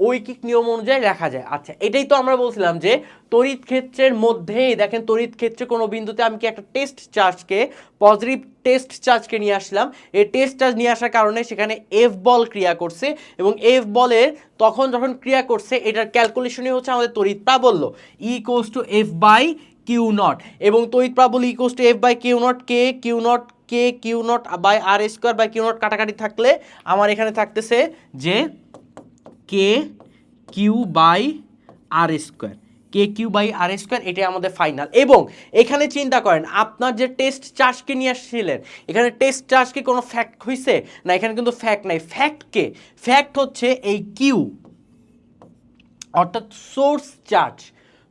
Speaker 1: ঐকিক নিয়ম অনুযায়ী লেখা যায়। আচ্ছা, এটাই তো আমরা বলছিলাম যে তড়িৎ ক্ষেত্রের মধ্যেই দেখেন তড়িৎ ক্ষেত্রে কোনো বিন্দুতে আমি কি একটা টেস্ট চার্জকে, পজিটিভ টেস্ট চার্জকে নিয়ে আসলাম, এই টেস্ট চার্জ নিয়ে আসার কারণে সেখানে এফ বল ক্রিয়া করছে, এবং এফ বলের তখন যখন ক্রিয়া করছে এটার ক্যালকুলেশনই হচ্ছে আমাদের তড়িৎ প্রাবল্য, E equals to F by Q naught, এবং তড়িৎ প্রাবল্য equals to F by Q naught, K Q naught by R square by Q naught কাটাকাটি থাকলে আমার এখানে থাকতেছে যে K Q by R square, K Q by R square, এটাই আমাদের ফাইনাল। এবং এখানে চিন্তা করেন আপনার যে টেস্ট চার্জকে নিয়ে আসছিলেন, এখানে টেস্ট চার্জ কি কোনো ফ্যাক্ট হয়েছে না, এখানে কিন্তু ফ্যাক্ট নাই। ফ্যাক্ট হচ্ছে এই কিউ, অর্থাৎ সোর্স চার্জ,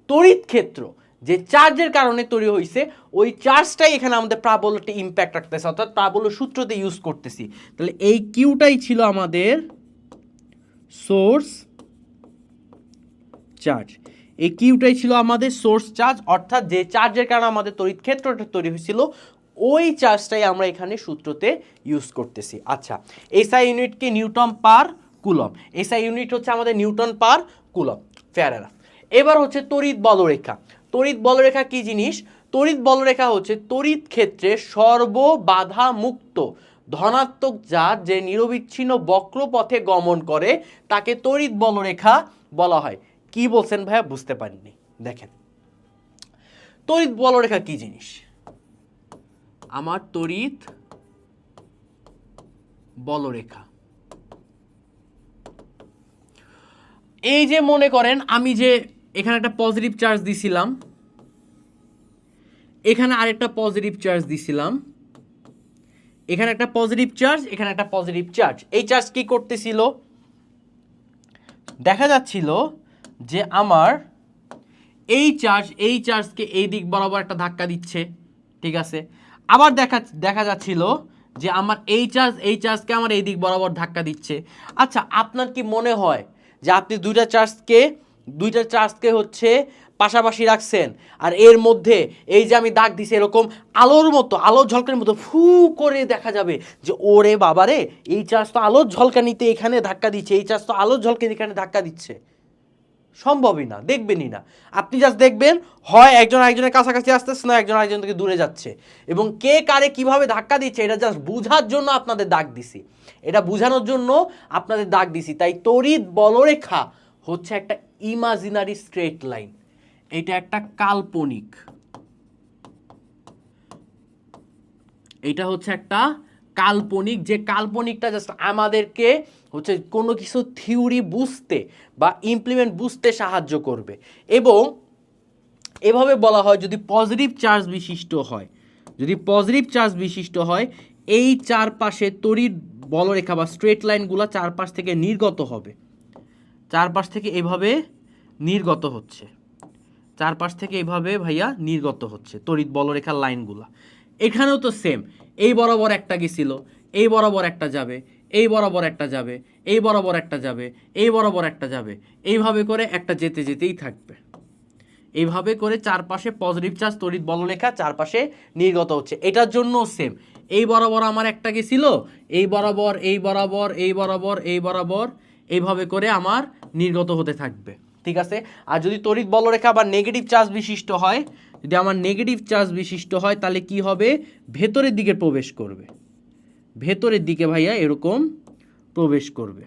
Speaker 1: তড়িৎ ক্ষেত্র যে চার্জের কারণে তৈরি হয়েছে, ওই চার্জটাই এখানে আমাদের প্রাবল্যতে ইম্প্যাক্ট রাখতেছে, অর্থাৎ প্রাবল্য সূত্রতে ইউজ করতেছি। তাহলে এই কিউটাই ছিল আমাদের সোর্স চার্জ, এই কিউটাই ছিল আমাদের সোর্স চার্জ, অর্থাৎ যে চার্জের কারণে আমাদের তড়িৎ ক্ষেত্রটা তৈরি হয়েছিল ওই চার্জটাই আমরা এখানে সূত্রতে ইউজ করতেছি। আচ্ছা, এসআই ইউনিটকে newton per coulomb, SI unit হচ্ছে আমাদের newton per coulomb, fair enough. এবার হচ্ছে তড়িৎ বলরেখা। তড়িৎ বলরেখা কি জিনিস, তড়িৎ বলরেখা হচ্ছে তড়িৎ ক্ষেত্রে সর্ববাধা মুক্ত ধনাত্মক চার্জ যে নিরবিচ্ছিন্ন বক্রপথে গমন করে তাকে তড়িৎ বলরেখা বলা হয়। কি বলছেন ভাইয়া, বুঝতে পারিনি। দেখেন তড়িৎ বলরেখা কি জিনিস, আমার তড়িৎ বলরেখা, এই যে মনে করেন আমি যে এখানে একটা পজিটিভ চার্জ দিছিলাম, এখানে আরেকটা পজিটিভ চার্জ দিছিলাম, এখানে একটা পজিটিভ চার্জ, এখানে একটা পজিটিভ চার্জ, এই চার্জ কি করতেছিল, দেখা যাচ্ছিল যে আমার এই চার্জকে এই দিক বরাবর একটা ধাক্কা দিচ্ছে, ঠিক আছে। আবার দেখা যাচ্ছিল যে আমার এই চার্জকে আমার এই দিক বরাবর ধাক্কা দিচ্ছে। আচ্ছা, আপনার কি মনে হয় যে আপনি দুইটা চার্জকে হচ্ছে পাশাপাশি রাখছেন, আর এর মধ্যে এই যে আমি দাগ দিছি এরকম আলোর মতো, আলোর ঝলকানির মতো ফু করে দেখা যাবে যে ওরে বাবারে এই চার্জ তো আলোর ঝলকানিতে এখানে ধাক্কা দিচ্ছে, এই চার্জ তো আলোর ঝলকানি এখানে ধাক্কা দিচ্ছে। সম্ভবই না, দেখবেনই না। আপনি জাস্ট দেখবেন হয় একজন আরেকজনের কাছাকাছি আসতেছে, না একজন আরেকজন থেকে দূরে যাচ্ছে, এবং কে কারে কিভাবে ধাক্কা দিচ্ছে এটা জাস্ট বোঝার জন্য আপনাদের দাগ দিছি, এটা বোঝানোর জন্য আপনাদের দাগ দিছি। তাই তড়িৎ বলরেখা হচ্ছে একটা ইমাজিনারি স্ট্রেট লাইন, এটা একটা কাল্পনিক, এটা হচ্ছে একটা কাল্পনিক, যে কাল্পনিকটা জাস্ট আমাদেরকে হচ্ছে কোনো কিছু থিওরি বুঝতে বা ইমপ্লিমেন্ট বুঝতে সাহায্য করবে। এবং এভাবে বলা হয় যদি পজিটিভ চার্জ বিশিষ্ট হয়, যদি পজিটিভ চার্জ বিশিষ্ট হয়, এই চারপাশে তড়িৎ বলরেখা বা স্ট্রেট লাইনগুলো চারপাশ থেকে নির্গত হবে, চারপাশ থেকে এভাবে নির্গত হচ্ছে, চারপাশ থেকে এইভাবে ভাইয়া নির্গত হচ্ছে তড়িৎ বলরেখার লাইনগুলা। এখানেও তো সেম, এই বরাবর একটা গেছিল, এই বরাবর একটা যাবে, এই বরাবর একটা যাবে, এই বরাবর একটা যাবে, এই বরাবর একটা যাবে, এইভাবে করে একটা যেতে যেতেই থাকবে। এইভাবে করে চারপাশে পজিটিভ চার্জ তড়িৎ বলরেখা চারপাশে নির্গত হচ্ছে। এটার জন্য সেম, এই বরাবর আমার একটা গেছিল, এই বরাবর, এই বরাবর, এই বরাবর, এই বরাবর, এইভাবে করে আমার নির্গত হতে থাকবে, ঠিক আছে। আর যদি তড়িৎ বলরেখা বা নেগেটিভ চার্জ বিশিষ্ট হয়, যদি আমার নেগেটিভ চার্জ বিশিষ্ট হয় তাহলে কি হবে, ভেতরের দিকে প্রবেশ করবে, ভেতরের দিকে ভাইয়া এরকম প্রবেশ করবে,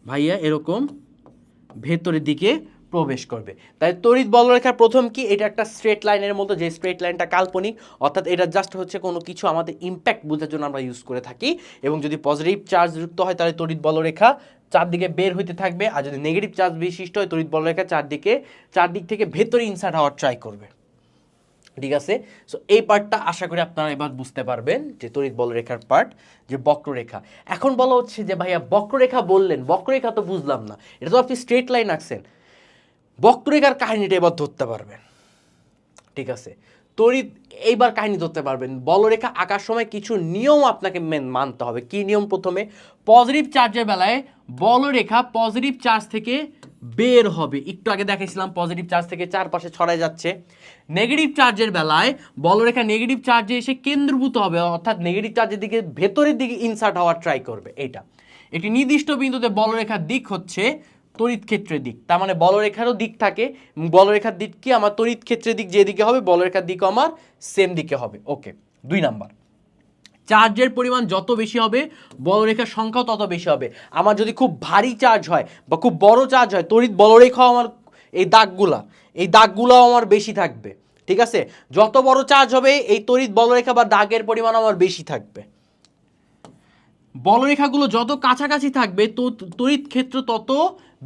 Speaker 1: ভাইয়া এরকম ভেতরের দিকে প্রবেশ করবে। তাই তড়িৎ বলরেখার প্রথম কি, এটা একটা স্ট্রেট লাইনের মতো, যে স্ট্রেট লাইনটা কাল্পনিক, অর্থাৎ এটা জাস্ট হচ্ছে কোনো কিছু আমাদের ইম্প্যাক্ট বোঝার জন্য আমরা ইউজ করে থাকি। এবং যদি পজিটিভ চার্জ যুক্ত হয় তাহলে তড়িৎ বলরেখা চারদিকে বের হইতে থাকবে, আর যদি নেগেটিভ চার্জ বিশিষ্ট হয় তড়িৎ বলরেখা চারদিক থেকে ভেতরে ইনসার্ট হওয়ার ট্রাই করবে, ঠিক আছে। সো এই পার্টটা আশা করি আপনারা এবার বুঝতে পারবেন, যে তড়িৎ বলরেখার পার্ট, যে বক্ররেখা। এখন বলা হচ্ছে যে ভাইয়া বক্ররেখা বললেন, বক্ররেখা তো বুঝলাম না, এটা তো আপনি স্ট্রেট লাইন আঁকছেন, বক্ররেখার কাহিনীটা এবার ধরতে পারবেন, ঠিক আছে। তড়িৎ এইবার কাহিনী ধরতে পারবেন। বলরেখা আঁকার সময় কিছু নিয়ম আপনাকে মানতে হবে। কি নিয়ম? প্রথমে পজিটিভ চার্জের বেলায় বলরেখা পজিটিভ চার্জ থেকে বের হবে, একটু আগে দেখাইছিলাম পজিটিভ চার্জ থেকে চারপাশে ছড়ায় যাচ্ছে। নেগেটিভ চার্জের বেলায় বলরেখা নেগেটিভ চার্জে এসে কেন্দ্রীভূত হবে, অর্থাৎ নেগেটিভ চার্জের দিকে ভেতরের দিকে ইনসার্ট হওয়ার ট্রাই করবে। এইটা একটি নির্দিষ্ট বিন্দুতে বলরেখার দিক হচ্ছে তড়িৎ ক্ষেত্রের দিক, তার মানে বলরেখারও দিক থাকে, বলরেখার দিক কি আমার তড়িৎ ক্ষেত্রের দিক যেদিকে হবে বলরেখার দিকও আমার সেম দিকে হবে। ওকে, 2 নাম্বার, চার্জের পরিমাণ যত বেশি হবে বলরেখার সংখ্যাও তত বেশি হবে। আমার যদি খুব ভারী চার্জ হয় বা খুব বড় চার্জ হয়, তড়িৎ বলরেখাও আমার এই দাগগুলাও আমার বেশি থাকবে, ঠিক আছে। যত বড় চার্জ হবে এই তড়িৎ বলরেখা বা দাগের পরিমাণ আমার বেশি থাকবে। বলরেখাগুলো যত কাছাকাছি থাকবে তো তড়িৎ ক্ষেত্র তত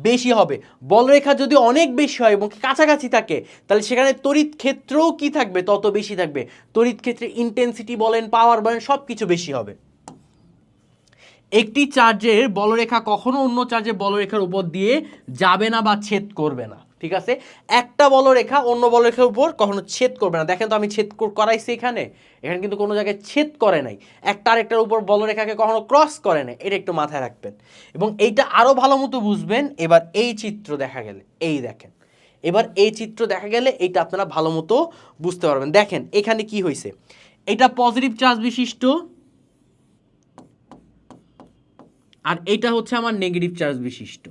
Speaker 1: বেশি হবে। বলরেখা যদি অনেক বেশি হয় এবং কাছাকাছি থাকে তাহলে সেখানে তড়িৎ ক্ষেত্রও কি থাকবে, তত বেশি থাকবে। তড়িৎ ক্ষেত্রে ইন্টেন্সিটি বলেন, পাওয়ার বলেন, সব কিছু বেশি হবে। একটি চার্জের বলরেখা কখনো অন্য চার্জের বলরেখার উপর দিয়ে যাবে না বা ছেদ করবে না, ঠিক আছে। একটা বলরেখা অন্য বলরেখার উপর কখনো ছেদ করবে না। দেখেন তো আমি ছেদ করাইছি এখানে, এখানে কিন্তু কোনো জায়গায় ছেদ করে নাই, একটা আরেকটার উপর বলরেখাকে কখনো ক্রস করে নাই, এটা একটু মাথায় রাখবেন। এবং এইটা আরো ভালো মতো বুঝবেন এবার এই চিত্র দেখা গেলে, এই দেখেন, এবার এই চিত্র দেখা গেলে এইটা আপনারা ভালো মতো বুঝতে পারবেন। দেখেন এখানে কি হয়েছে, এটা পজিটিভ চার্জ বিশিষ্ট, আর এটা হচ্ছে আমার নেগেটিভ চার্জ বিশিষ্ট,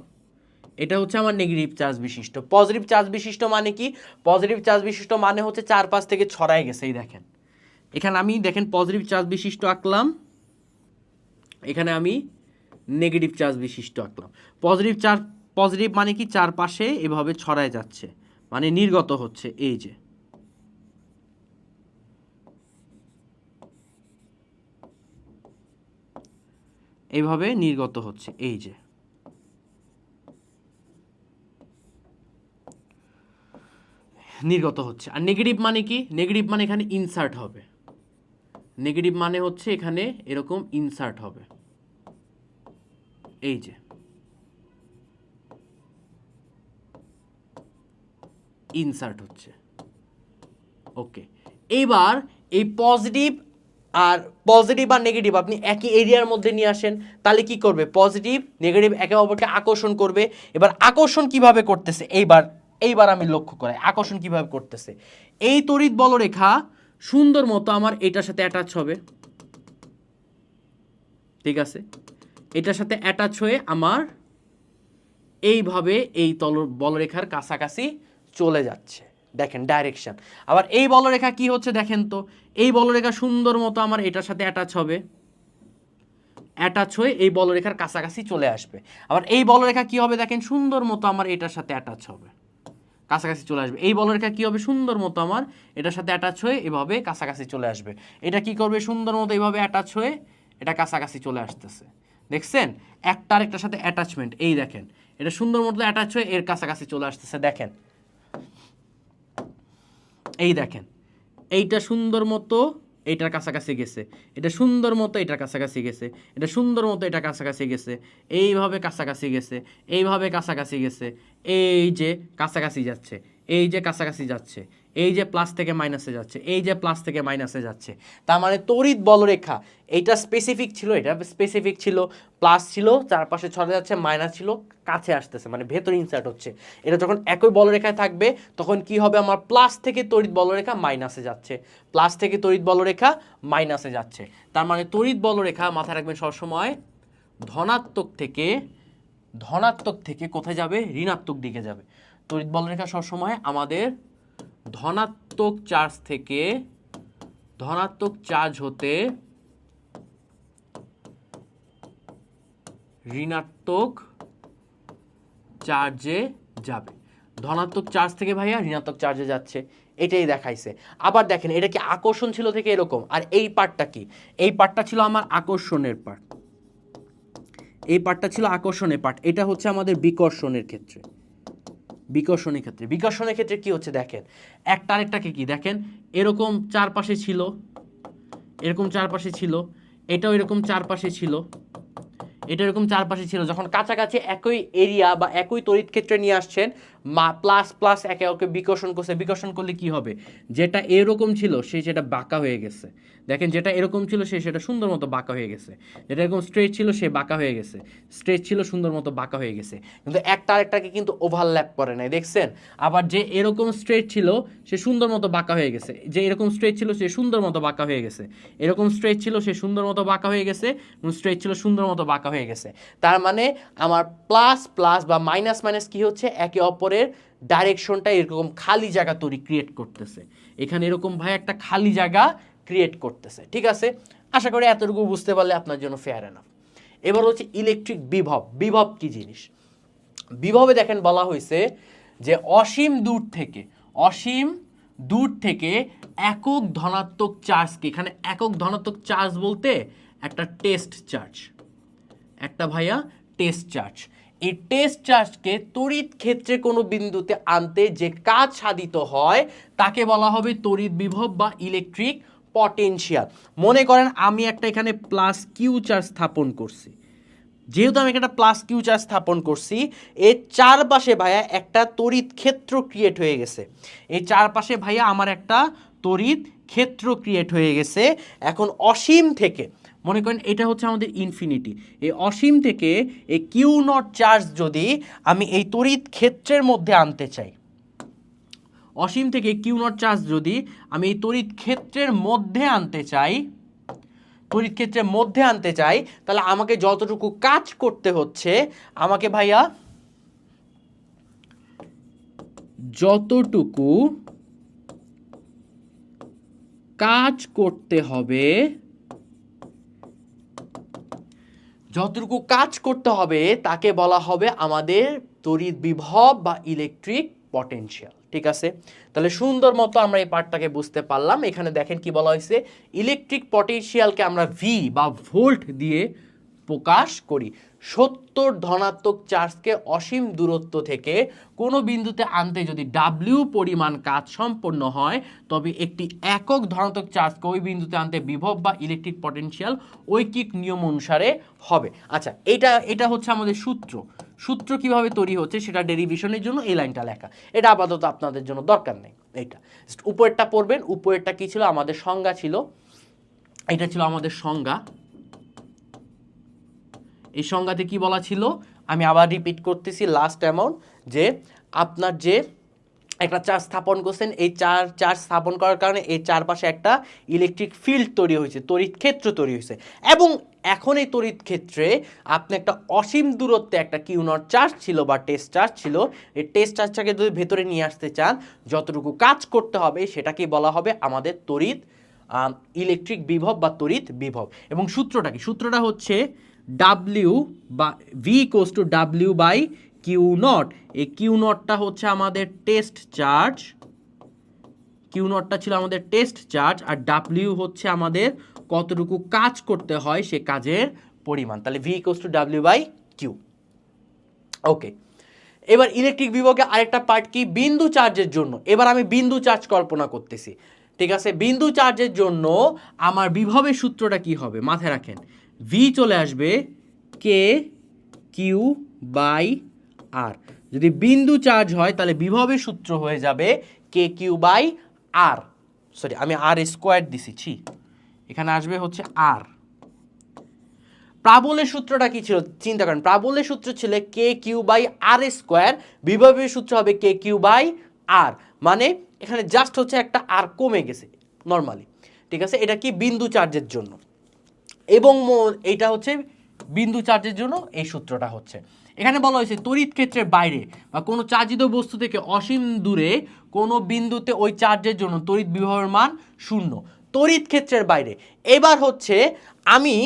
Speaker 1: এটা হচ্ছে আমার নেগেটিভ চার্জ বিশিষ্ট। পজিটিভ চার্জ বিশিষ্ট মানে কি? পজিটিভ চার্জ বিশিষ্ট মানে হচ্ছে চারপাশ থেকে ছড়ায় গেছে। এই দেখেন এখানে আমি দেখেন পজিটিভ চার্জ বিশিষ্ট আঁকলাম, এখানে আমি নেগেটিভ চার্জ বিশিষ্ট আঁকলাম। পজিটিভ মানে কি? চারপাশে এভাবে ছড়ায় যাচ্ছে, মানে নির্গত হচ্ছে, এই যে এইভাবে নির্গত হচ্ছে, এই যে নির্গত হচ্ছে। আর নেগেটিভ মানে কি? নেগেটিভ মানে এখানে ইনসার্ট হবে, নেগেটিভ মানে হচ্ছে এখানে এরকম ইনসার্ট হবে, এই যে ইনসার্ট হচ্ছে। ওকে, এইবার এই পজিটিভ আর পজিটিভ আর নেগেটিভ আপনি একই এরিয়ার মধ্যে নিয়ে আসেন, তাহলে কি করবে, পজিটিভ নেগেটিভ একে অপরকে আকর্ষণ করবে। এবার আকর্ষণ কিভাবে করতেছে, এইবার আমি লক্ষ্য করি আকর্ষণ কিভাবে করতেছে। এই তড়িৎ বলরেখা সুন্দর মতো আমার এটার সাথে অ্যাটাচ হবে, ঠিক আছে, এটার সাথে অ্যাটাচ হয়ে আমার এইভাবে এই বলরেখার কাছাকাছি চলে যাচ্ছে, দেখেন ডাইরেকশন। আবার এই বলরেখা কি হচ্ছে দেখেন তো, এই বলরেখা সুন্দর মতো আমার এটার সাথে অ্যাটাচ হবে, অ্যাটাচ হয়ে এই বলরেখার কাছাকাছি চলে আসবে। আবার এই বলরেখা কি হবে দেখেন, সুন্দর মতো আমার এটার সাথে অ্যাটাচ হবে, কাছাকাছি চলে আসবে। এই বলরেখা কি হবে, সুন্দর মতো আমার এটার সাথে অ্যাটাচ হয়ে এভাবে কাছাকাছি চলে আসবে। এটা কি করবে, সুন্দর মতো এইভাবে অ্যাটাচ হয়ে এটা কাছাকাছি চলে আসতেছে, দেখছেন একটা আরেকটার সাথে অ্যাটাচমেন্ট। এই দেখেন এটা সুন্দর মতো অ্যাটাচ হয়ে এর কাছাকাছি চলে আসতেছে, দেখেন এই দেখেন এইটা সুন্দর মতো এইটার কাছাকাছি গেছে, এটা সুন্দর মতো এটার কাছাকাছি গেছে, এটা সুন্দর মতো এটা কাছাকাছি গেছে, এইভাবে কাছাকাছি গেছে, এইভাবে কাছাকাছি গেছে, এই যে কাছাকাছি যাচ্ছে, এই যে কাছাকাছি যাচ্ছে, এই যে প্লাস থেকে মাইনাসে যাচ্ছে, এই যে প্লাস থেকে মাইনাসে যাচ্ছে। তার মানে তড়িৎ বলরেখা এইটা স্পেসিফিক ছিল, এটা স্পেসিফিক ছিল, প্লাস ছিল, চারপাশে ছড়ে যাচ্ছে, মাইনাস ছিল, কাছে আসতেছে, মানে ভেতরে ইনসার্ট হচ্ছে। এটা যখন একই বলরেখায় থাকবে তখন কি হবে, আমার প্লাস থেকে তড়িৎ বলরেখা মাইনাসে যাচ্ছে, প্লাস থেকে তড়িৎ বলরেখা মাইনাসে যাচ্ছে। তার মানে তড়িৎ বলরেখা মাথায় রাখবেন সবসময় ধনাত্মক থেকে কোথায় যাবে, ঋণাত্মক দিকে যাবে। তড়িৎ বলরেখা সবসময় আমাদের ধনাত্মক চার্জ হতে ঋণাত্মক চার্জে যাবে, ধনাত্মক চার্জ থেকে ভাইয়া ঋণাত্মক চার্জে যাচ্ছে, এটাই দেখাইছে। আবার দেখেন এটা কি আকর্ষণ ছিল থেকে এরকম, আর এই পার্টটা কি, এই পার্টটা ছিল আমার আকর্ষণের পার্ট, এই পার্টটা ছিল আকর্ষণের পার্ট, এটা হচ্ছে আমাদের বিকর্ষণের ক্ষেত্রে। বিকর্ষণের ক্ষেত্রে কি হচ্ছে দেখেন, একটা আরেকটাকে কি দেখেন এরকম চারপাশে ছিল, এটাও এরকম চারপাশে ছিল, এটা এরকম চারপাশে ছিল, যখন কাছাকাছি একই এরিয়া বা একই তড়িৎ ক্ষেত্রে নিয়ে আসছেন, প্লাস প্লাস একে ওকে বিকর্ষণ করছে, বিকর্ষণ করলে কি হবে, যেটা এরকম ছিল সে সেটা বাঁকা হয়ে গেছে, দেখেন যেটা এরকম ছিল সে সেটা সুন্দর মতো বাঁকা হয়ে গেছে, যেটা এরকম স্ট্রেট ছিল সে বাঁকা হয়ে গেছে, স্ট্রেট ছিল সুন্দর মতো বাঁকা হয়ে গেছে, কিন্তু একটা আরেকটাকে কিন্তু ওভারল্যাপ করে নাই, দেখছেন। আবার যে এরকম স্ট্রেট ছিল সে সুন্দর মতো বাঁকা হয়ে গেছে, যে এরকম স্ট্রেট ছিল সে সুন্দর মতো বাঁকা হয়ে গেছে, এরকম স্ট্রেট ছিল সে সুন্দর মতো বাঁকা হয়ে গেছে, এবং স্ট্রেট ছিল সুন্দর মতো বাঁকা হয়ে গেছে। তার মানে আমার প্লাস প্লাস বা মাইনাস মাইনাস কি হচ্ছে, একে অপরের ডাইরেকশনটা এরকম খালি জায়গা ক্রিয়েট করতেছে, এখানে এরকম ভাই একটা খালি জায়গা ক্রিয়েট করতেছে, ঠিক আছে। আশা করি এতটুকু বুঝতে পারলে আপনার জন্য ফেয়ার এনাফ। এবার হচ্ছে ইলেকট্রিক বিভব। বিভব কি জিনিস, বিভবে দেখেন বলা হয়েছে যে অসীম দূর থেকে একক ধনাত্মক চার্জকে, এখানে একক ধনাত্মক চার্জ বলতে একটা টেস্ট চার্জ, একটা ভাইয়া টেস্ট চার্জ, এই টেস্ট চার্জকে তড়িৎ ক্ষেত্রে কোনো বিন্দুতে আনতে যে কাজ সাধিত হয় তাকে বলা হবে তড়িৎ বিভব বা ইলেকট্রিক পটেনশিয়াল। মনে করেন আমি একটা এখানে প্লাস কিউ চার্জ স্থাপন করছি, যেহেতু আমি একটা প্লাস কিউ চার্জ স্থাপন করছি, এর চারপাশে ভাইয়া একটা তড়িৎ ক্ষেত্র ক্রিয়েট হয়ে গেছে, এই চারপাশে ভাইয়া আমার একটা তড়িৎ ক্ষেত্র ক্রিয়েট হয়ে গেছে। এখন অসীম থেকে মনে করেন এটা হচ্ছে আমাদের ইনফিনিটি, এই অসীম থেকে এই কিউ নট চার্জ যদি আমি এই তড়িৎ ক্ষেত্রের মধ্যে আনতে চাই, অসীম থেকে কিউ নট চার্জ যদি আমি এই তড়িৎ ক্ষেত্রের মধ্যে আনতে চাই, তাহলে আমাকে যতটুকু কাজ করতে হচ্ছে, আমাকে ভাইয়া যতটুকু কাজ করতে হবে তাকে বলা হবে আমাদের তড়িৎ বিভব বা ইলেকট্রিক পটেনশিয়াল, ঠিক আছে। তাহলে সুন্দর মতো আমরা এই পার্টটাকে বুঝতে পারলাম। এখানে দেখেন কি বলা হয়েছে, ইলেকট্রিক পটেনশিয়ালকে আমরা ভি বা ভোল্ট দিয়ে প্রকাশ করি। 70 ধনাত্মক চার্জকে অসীম দূরত্ব থেকে কোনো বিন্দুতে আনতে যদি ডাব্লিউ পরিমাণ কাজ সম্পন্ন হয়, তবে একটি একক ধনাত্মক চার্জকে ওই বিন্দুতে আনতে বিভব বা ইলেকট্রিক পটেনশিয়াল ঐকিক নিয়ম অনুসারে হবে। আচ্ছা, এটা হচ্ছে আমাদের সূত্র কিভাবে তৈরি হচ্ছে সেটা ডেরিভেশনের জন্য এই লাইনটা লেখা, এটা আপাতত আপনাদের জন্য দরকার নেই। এইটা উপরেরটা পড়বেন। উপরেরটা কি ছিল, আমাদের সংজ্ঞা ছিল এটা ছিল আমাদের সংজ্ঞা। এই সংজ্ঞাতে কি বলা ছিল, আমি আবার রিপিট করতেছি লাস্ট অ্যামাউন্ট, যে আপনার যে একটা চার্জ স্থাপন করছেন, এই চার্জ স্থাপন করার কারণে এই চারপাশে একটা ইলেকট্রিক ফিল্ড তৈরি হয়েছে, তড়িৎ ক্ষেত্র তৈরি হয়েছে, এবং এখন এই তড়িৎ ক্ষেত্রে আপনি একটা অসীম দূরত্বে একটা কিউ নট চার্জ ছিল বা টেস্ট চার্জ ছিল, এই টেস্ট চার্জটাকে যদি ভেতরে নিয়ে আসতে চান, যতটুকু কাজ করতে হবে সেটাকেই বলা হবে আমাদের তড়িৎ ইলেকট্রিক বিভব বা তড়িৎ বিভব। এবং সূত্রটা কি, সূত্রটা হচ্ছে ডাব্লিউ বা V equals to W by Q naught. এই কিউ নটটা হচ্ছে আমাদের টেস্ট চার্জ, কিউ নটটা ছিল আমাদের টেস্ট চার্জ, আর ডাব্লিউ হচ্ছে আমাদের কতটুকু কাজ করতে হয় সে কাজের পরিমাণ। তাহলে V equals to W by Q. Okay, এবার ইলেকট্রিক বিভবের আরেকটা পার্ট কি, বিন্দু চার্জের জন্য। এবার আমি বিন্দু চার্জ কল্পনা করতেছি, ঠিক আছে। বিন্দু চার্জের জন্য আমার বিভবের সূত্রটা কি হবে মাথায় রাখেন, ভি চলে আসবে কে কিউ বাই আর। যদি বিন্দু চার্জ হয় তাহলে বিভবের সূত্র হয়ে যাবে কে কিউ বাই আর, সরি আমি আর স্কোয়ার দিছি, এখানে আসবে হচ্ছে আর। প্রাবল্যের সূত্রটা কি ছিল চিন্তা করেন, প্রাবল্যের সূত্র ছিল কে কিউ বাই আর স্কোয়ার, বিভবের সূত্র হবে কে কিউ বাই আর, মানে এখানে জাস্ট হচ্ছে একটা আর কমে গেছে নর্মালি, ঠিক আছে। এটা কি বিন্দু চার্জের জন্য, এবং এইটা হচ্ছে বিন্দু চার্জের জন্য এই সূত্রটা হচ্ছে। এখানে বলা হয়েছে তড়িৎ ক্ষেত্রের বাইরে বা কোনো চার্জিত বস্তু থেকে অসীম দূরে কোনো বিন্দুতে ওই চার্জের জন্য তড়িৎ বিভবের মান 0, তড়িৎ ক্ষেত্রের বাইরে। এবার হচ্ছে আমি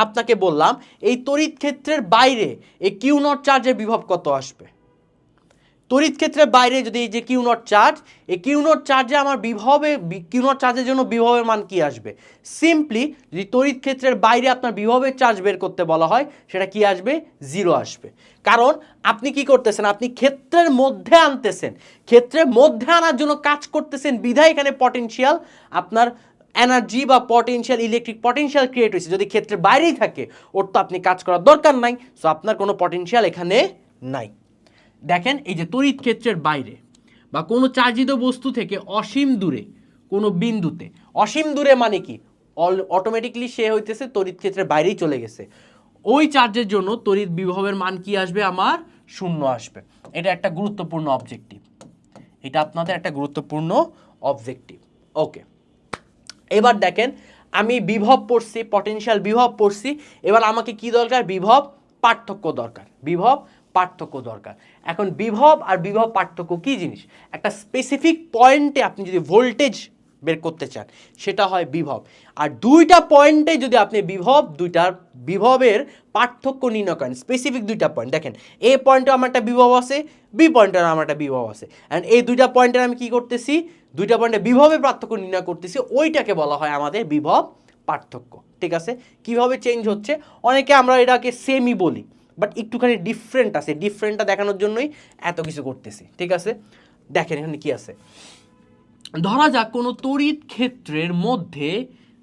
Speaker 1: আপনাকে বললাম এই তড়িৎ ক্ষেত্রের বাইরে এই কিউ নট চার্জের বিভব কত আসবে। তড়িৎ ক্ষেত্রের বাইরে যদি এই যে কিউ নট চার্জ, এই কিউ নট চার্জে আমার কিউ নট চার্জের জন্য বিভবের মান কি আসবে, সিম্পলি যদি তড়িৎ ক্ষেত্রের বাইরে আপনার বিভবের চার্জ বের করতে বলা হয় সেটা কি আসবে, 0 আসবে। কারণ আপনি কি করতেছেন, আপনি ক্ষেত্রের মধ্যে আনতেছেন, ক্ষেত্রের মধ্যে আনার জন্য কাজ করতেছেন, বিধায় এখানে পটেনশিয়াল আপনার এনার্জি বা পটেনশিয়াল, ইলেকট্রিক পটেনশিয়াল ক্রিয়েট হয়েছে। যদি ক্ষেত্রের বাইরেই থাকে ওর তো আপনি কাজ করার দরকার নাই, সো আপনার কোনো পটেনশিয়াল এখানে নাই। দেখেন এই যে তড়িৎ ক্ষেত্রের বাইরে বা কোনো চার্জিত বস্তু থেকে অসীম দূরে কোনো বিন্দুতে, অসীম দূরে মানে কি, অটোমেটিকলি সে হইতেছে তড়িৎ ক্ষেত্রের বাইরেই চলে গেছে, ওই চার্জের জন্য তড়িৎ বিভবের মান কি আসবে, আমার 0 আসবে। এটা একটা গুরুত্বপূর্ণ অবজেক্টিভ, এটা আপনাদের একটা গুরুত্বপূর্ণ অবজেক্টিভ। ওকে, এবার দেখেন আমি বিভব পড়ছি, পটেনশিয়াল বিভব পড়ছি, এবার আমাকে কি দরকার, বিভব পার্থক্য দরকার, বিভব পার্থক্য দরকার। এখন বিভব আর বিভব পার্থক্য কি জিনিস, একটা স্পেসিফিক পয়েন্টে আপনি যদি ভোল্টেজ বের করতে চান সেটা হয় বিভব, আর দুইটা পয়েন্টে যদি আপনি দুইটার বিভবের পার্থক্য নির্ণয় করেন, স্পেসিফিক দুইটা পয়েন্ট, দেখেন এ পয়েন্টে আমার একটা বিভব আছে, বি পয়েন্টে আমার একটা বিভব আছে, অ্যান্ড এই দুইটা পয়েন্টের আমি কি করতেছি, দুইটা পয়েন্টে বিভবের পার্থক্য নির্ণয় করতেছি, ওইটাকে বলা হয় আমাদের বিভব পার্থক্য, ঠিক আছে। কিভাবে চেঞ্জ হচ্ছে, অনেকে আমরা এটাকে সেমই বলি, বাট একটুখানি ডিফারেন্ট আছে, ডিফারেন্টটা দেখানোর জন্যই এত কিছু করতেছি, ঠিক আছে। দেখেন এখানে কি আছে, ধরা যাক কোনো তড়িৎ ক্ষেত্রের মধ্যে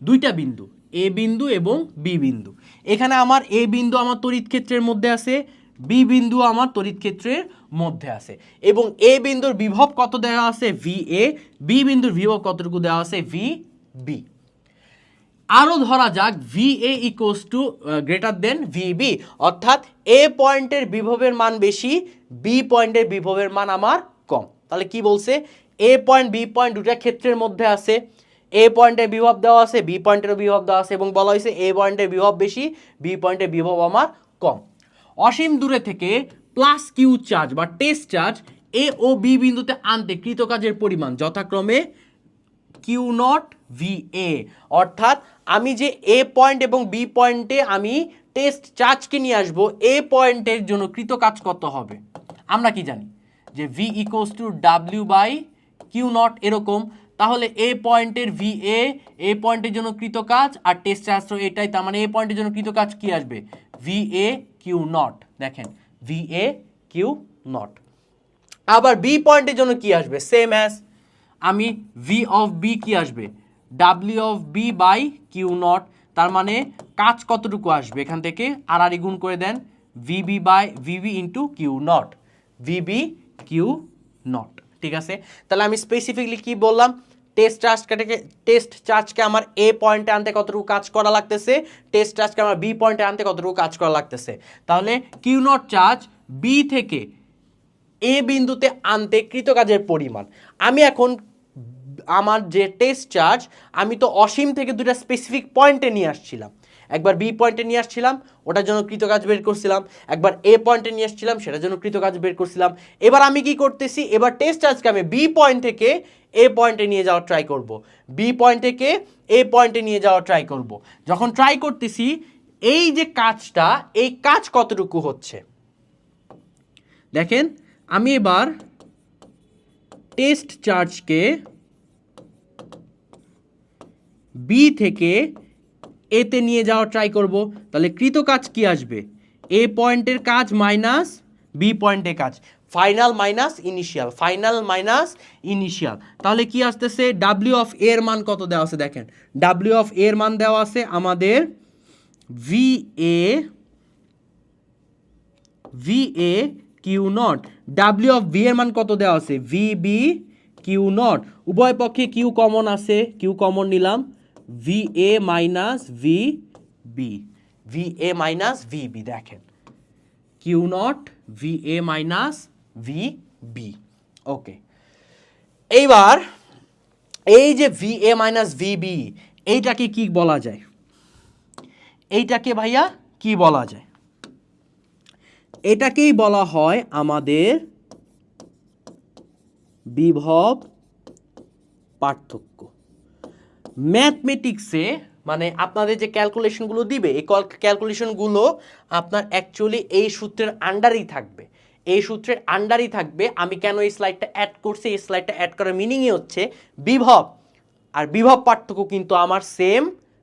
Speaker 1: দুইটা বিন্দু, এ বিন্দু এবং বি বিন্দু। এখানে আমার এ বিন্দু আমার তড়িৎ ক্ষেত্রের মধ্যে আছে, বি বিন্দু আমার তড়িৎ ক্ষেত্রের মধ্যে আছে, এবং এ বিন্দুর বিভব কত দেওয়া আছে, ভি এ, বি বিন্দুর বিভব কতটুকু দেওয়া আছে, ভি বি। আরও ধরা যাক V A equals to greater than V B, অর্থাৎ এ পয়েন্টের বিভবের মান বেশি, বি পয়েন্টের বিভবের মান আমার কম। তাহলে কি বলছে, এ পয়েন্ট বি পয়েন্ট দুটা ক্ষেত্রের মধ্যে আছে, এ পয়েন্টের বিভব দেওয়া আছে, বি পয়েন্টের বিভব দেওয়া আছে, এবং বলা হয়েছে এ পয়েন্টের বিভব বেশি, বি পয়েন্টের বিভব আমার কম। অসীম দূরে থেকে প্লাস কিউ চার্জ বা টেস্ট চার্জ এ ও বি বিন্দুতে আনতে কৃতকাজের পরিমাণ যথাক্রমে কিউ নট ভি এ, অর্থাৎ আমি যে এ পয়েন্ট এবং বি পয়েন্টে আমি টেস্ট চার্জকে নিয়ে আসবো, এ পয়েন্টের জন্য কৃত কাজ কত হবে, আমরা কি জানি যে V equals to W by Q naught এরকম। তাহলে এ পয়েন্টের ভি এ পয়েন্টের জন্য কৃত কাজ আর টেস্ট চার্জ তো এটাই, তার মানে এ পয়েন্টের জন্য কৃত কাজ কি আসবে, ভি এ কিউ নট। দেখেন ভি এ কিউ নট। আবার বি পয়েন্টের জন্য কি আসবে, সেম অ্যাজ আমি ভি অফ বি কি আসবে, W of B by Q naught, তার মানে কাজ কতটুকু আসবে এখান থেকে আর গুণ করে দেন, VB by VB into Q naught, VB Q naught, ঠিক আছে। তাহলে আমি স্পেসিফিকলি কি বললাম, টেস্ট চার্জকে আমার এ পয়েন্টে আনতে কতটুকু কাজ করা লাগতেছে, টেস্ট চার্জকে আমার বি পয়েন্টে আনতে কতটুকু কাজ করা লাগতেছে। তাহলে কিউ নট চার্জ বি থেকে এ বিন্দুতে আনতে কৃতকাজের পরিমাণ। আমি এখন আমার যে টেস্ট চার্জ আমি তো অসীম থেকে দুটা স্পেসিফিক পয়েন্টে নিয়ে আসছিলাম, একবার বি পয়েন্টে নিয়ে আসছিলাম ওটার জন্য কৃতকাজ বের করছিলাম, একবার এ পয়েন্টে নিয়ে আসছিলাম সেটার জন্য কৃতকাজ বের করছিলাম। এবার আমি কি করতেছি, এবার টেস্ট চার্জকে আমি বি পয়েন্ট থেকে এ পয়েন্টে নিয়ে যাওয়ার ট্রাই করব, বি পয়েন্ট থেকে এ পয়েন্টে নিয়ে যাওয়ার ট্রাই করব। যখন ট্রাই করতেছি এই যে কাজটা, এই কাজ কতটুকু হচ্ছে দেখেন। আমি এবার টেস্ট চার্জকে বি থেকে এতে নিয়ে যাওয়ার ট্রাই করব, তাহলে কৃত কাজ কি আসবে, এ পয়েন্টের কাজ মাইনাস বি পয়েন্টের কাজ, final minus initial, final minus initial. তাহলে কি আসতেছে, ডাব্লিউ অফ এর মান কত দেওয়া আছে দেখেন, ডাব্লিউ অফ এর মান দেওয়া আছে আমাদের V A Q naught, W of V এর মান কত দেওয়া আছে ভি বি কিউ নট, উভয় পক্ষে কিউ কমন আছে, কিউ কমন নিলাম, V A minus V B, V A minus V B, দেখেন Q naught V A minus V B. Okay, এইবার এই যে V A minus V B এইটাকে কি বলা যায়, এইটাকে ভাইয়া কি বলা যায়, এটাকেই বলা হয় আমাদের বিভব পার্থক্য। ম্যাথমেটিক্সে মানে আপনাদের যে ক্যালকুলেশনগুলো দিবে এই ক্যালকুলেশনগুলো আপনার অ্যাকচুয়ালি এই সূত্রের আন্ডারেই থাকবে, এই সূত্রের আন্ডারেই থাকবে। আমি কেন এই স্লাইডটা অ্যাড করছি, এই স্লাইডটা অ্যাড করার মিনিংই হচ্ছে বিভব আর বিভব পার্থক্য কিন্তু আমার সেম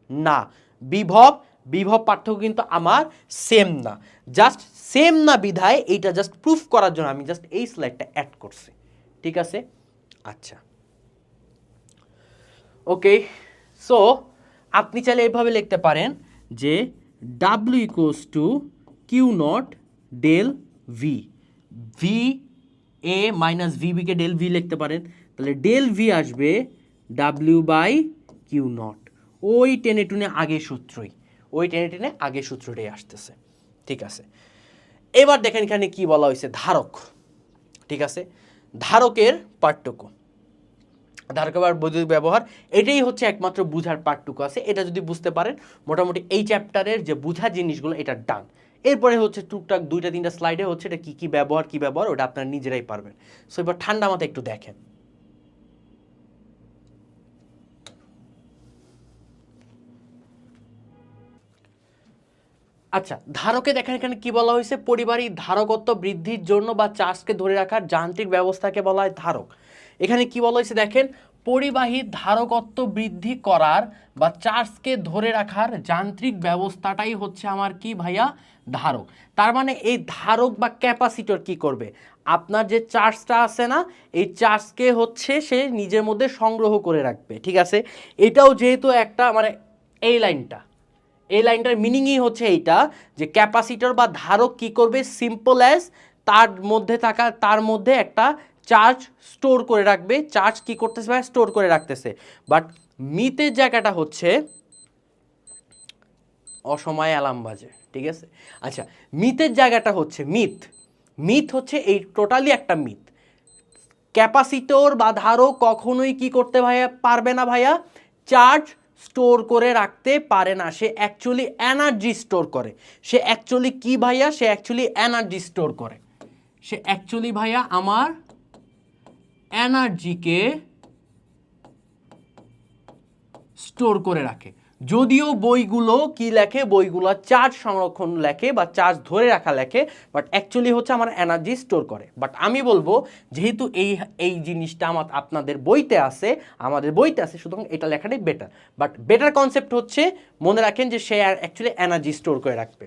Speaker 1: না, বিভব পার্থক্য কিন্তু আমার সেম না, জাস্ট সেম না বিধায় এইটা জাস্ট প্রুফ করার জন্য আমি জাস্ট এই স্লাইডটা অ্যাড করছি, ঠিক আছে। আচ্ছা, ওকে, সো আপনি চাইলে এভাবে লিখতে পারেন যে W equals to Q naught del V, V A minus V বিকে ডেল ভি লিখতে পারেন, তাহলে ডেল ভি আসবে ডাব্লিউ বাই কিউ নট, ওই টেনে টুনে আগের সূত্রই, ওই টেনে টেনে আগের সূত্রটাই আসতেছে, ঠিক আছে। এবার দেখেন এখানে কি বলা হয়েছে, ধারক, ঠিক আছে, ধারকের পার্থক্য, ধারকের বৈদ্যুতিক ব্যবহার, এটাই হচ্ছে একমাত্র বুঝার পার্টটুকু আছে। এটা যদি বুঝতে পারেন মোটামুটি এই চ্যাপ্টারের যে বুঝার জিনিসগুলো এটা ডান। এরপরে হচ্ছে টুকটাক দুইটা তিনটা স্লাইডে হচ্ছে এটা কি কি ব্যবহার ওটা আপনারা নিজেরাই পারবেন। সো এবার ঠান্ডা মাথায় একটু দেখেন। আচ্ছা, ধারকে দেখেন এখানে কি বলা হয়েছে, পরিবাহী ধারকত্ব বৃদ্ধির জন্য বা চার্জকে ধরে রাখার যান্ত্রিক ব্যবস্থাকে বলা হয় ধারক। এখানে কি বলা হয়েছে দেখেন, পরিবাহী ধারকত্ব বৃদ্ধি করার বা চার্জকে ধরে রাখার যান্ত্রিক ব্যবস্থাটাই হচ্ছে আমার কি ভাইয়া, ধারক। তার মানে এই ধারক বা ক্যাপাসিটর কি করবে, আপনার যে চার্জটা আছে না এই চার্জকে হচ্ছে সে নিজের মধ্যে সংগ্রহ করে রাখবে, ঠিক আছে। এটাও যেহেতু একটা মানে এই লাইনটার মিনিংই হচ্ছে এইটা যে ক্যাপাসিটর বা ধারক কি করবে, সিম্পল অ্যাজ তার মধ্যে একটা চার্জ স্টোর করে রাখবে, চার্জ কি করতেছে ভাই, স্টোর করে রাখতেছে। বাট মিথের জায়গাটা হচ্ছে অসময়ে অ্যালার্ম বাজে, ঠিক আছে। আচ্ছা, মিথের জায়গাটা হচ্ছে মিথ হচ্ছে এই টোটালি একটা মিথ। ক্যাপাসিটর বা ধারক কখনোই কি করতে ভাইয়া পারবে না ভাইয়া, চার্জ স্টোর করে রাখতে পারে না, সে অ্যাকচুয়ালি এনার্জি স্টোর করে। সে অ্যাকচুয়ালি কি ভাইয়া, সে অ্যাকচুয়ালি এনার্জি স্টোর করে, সে অ্যাকচুয়ালি ভাইয়া আমার এনার্জিকে স্টোর করে রাখে। যদিও বইগুলো কি লেখে, বইগুলো চার্জ সংরক্ষণ লেখে বা চার্জ ধরে রাখা লেখে, বাট অ্যাকচুয়ালি হচ্ছে আমার এনার্জি স্টোর করে। বাট আমি বলবো যেহেতু এই জিনিসটা আপনাদের বইতে আছে, আমাদের বইতে আছে, সুতরাং এটা লেখাটাই বেটার। বাট বেটার কনসেপ্ট হচ্ছে মনে রাখেন যে সে অ্যাকচুয়ালি এনার্জি স্টোর করে রাখবে।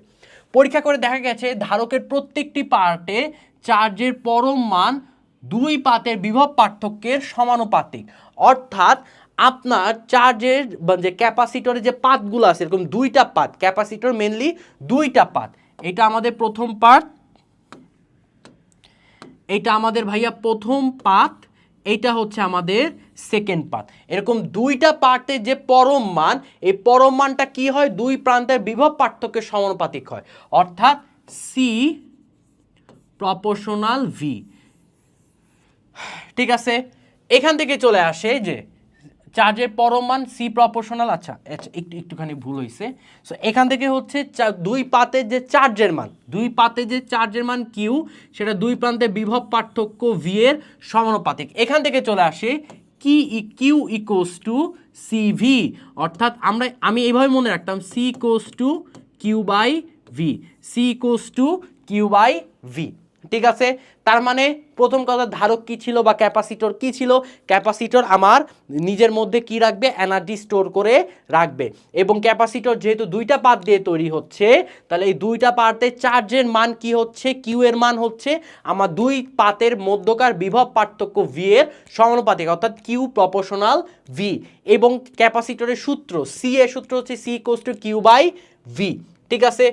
Speaker 1: পরীক্ষা করে দেখা গেছে ধারকের প্রত্যেকটি পার্টে চার্জের পরম মান দুই পাতের বিভব পার্থক্যের সমানুপাতিক, অর্থাৎ আপনার চার্জের যে ক্যাপাসিটরের যে পাতগুলো আছে এরকম দুইটা পাত, ক্যাপাসিটর মেনলি দুইটা পাত, এটা আমাদের প্রথম পার্ট, এটা আমাদের ভাইয়া প্রথম পাত, এইটা হচ্ছে আমাদের সেকেন্ড পার্ট। এরকম দুইটা পার্টের যে পরম মান, এই পরম মানটা কি হয়, দুই প্রান্তের বিভব পার্থক্যের সমানুপাতিক হয়, অর্থাৎ সি প্রপোর্শনাল ভি। ঠিক আছে, এখান থেকে চলে আসে যে চার্জের পরম মান সি প্রপোর্শনাল। আচ্ছা একটুখানি ভুল হয়েছে। সো এখান থেকে হচ্ছে দুই পাতের যে চার্জের মান, দুই পাতের যে চার্জের মান কিউ, সেটা দুই প্রান্তের বিভব পার্থক্য ভি এর সমানুপাতিক। এখান থেকে চলে আসে কি Q equals to C V, অর্থাৎ আমি এইভাবে মনে রাখতাম C equals to Q by V, C equals to Q by V. ঠিক আছে, তার মানে প্রথম কথা, ধারক কি ছিল বা ক্যাপাসিটর কি ছিল, ক্যাপাসিটর আমার নিজের মধ্যে কি রাখবে, এনার্জি স্টোর করে রাখবে। এবং ক্যাপাসিটর যেহেতু দুইটা পাত দিয়ে তৈরি হচ্ছে, তাহলে এই দুইটা পাতে চার্জের মান কি হচ্ছে, কিউ এর মান হচ্ছে আমার দুই পাতের মধ্যকার বিভব পার্থক্য ভি এর সমানুপাতিক, অর্থাৎ কিউ প্রপোর্শনাল ভি। এবং ক্যাপাসিটরের সূত্র, সি এর সূত্র হচ্ছে C equals to Q by V. ঠিক আছে,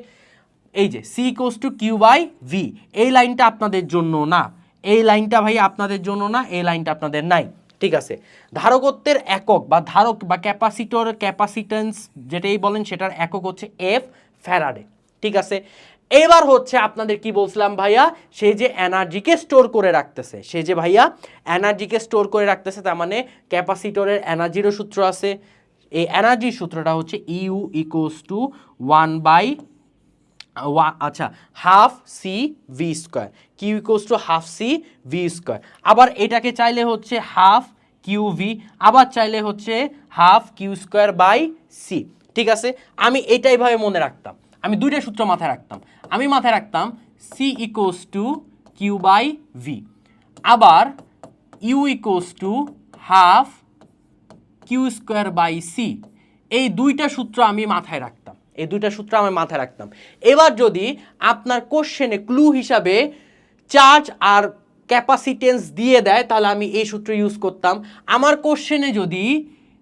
Speaker 1: এই যে C equals to Q by V, এই লাইনটা আপনাদের জন্য না, এই লাইনটা ভাই আপনাদের জন্য না, এই লাইনটা আপনাদের নাই। ঠিক আছে, ধারকত্বের একক বা ধারক বা ক্যাপাসিটর, ক্যাপাসিটেন্স যেটাই বলেন, সেটার একক হচ্ছে এফ ফ্যারাডে। ঠিক আছে, এবার হচ্ছে আপনাদের কি বলছিলাম ভাইয়া, সে যে এনার্জিকে স্টোর করে রাখতেছে, সে যে ভাইয়া এনার্জিকে স্টোর করে রাখতেছে, তার মানে ক্যাপাসিটরের এনার্জিরও সূত্র আছে। এই এনার্জির সূত্রটা হচ্ছে U equals to one by আচ্ছা half C V square, Q equals to half C V square. আবার এটাকে চাইলে হচ্ছে হাফ কিউ ভি, আবার চাইলে হচ্ছে half Q square by C. ঠিক আছে, আমি এটাই ভাবে মনে রাখতাম, আমি দুইটা সূত্র মাথায় রাখতাম। আমি মাথায় রাখতাম C equals to Q by V, আবার U equals to half Q square by C. এই দুইটা সূত্র আমি মাথায় রাখতাম, এই দুইটা সূত্র আমি মাথায় রাখতাম। এবার যদি আপনার কোশ্চেনে ক্লু হিসাবে চার্জ আর ক্যাপাসিটেন্স দিয়ে দেয়, তাহলে আমি এই সূত্র ইউজ করতাম। আমার কোশ্চেনে যদি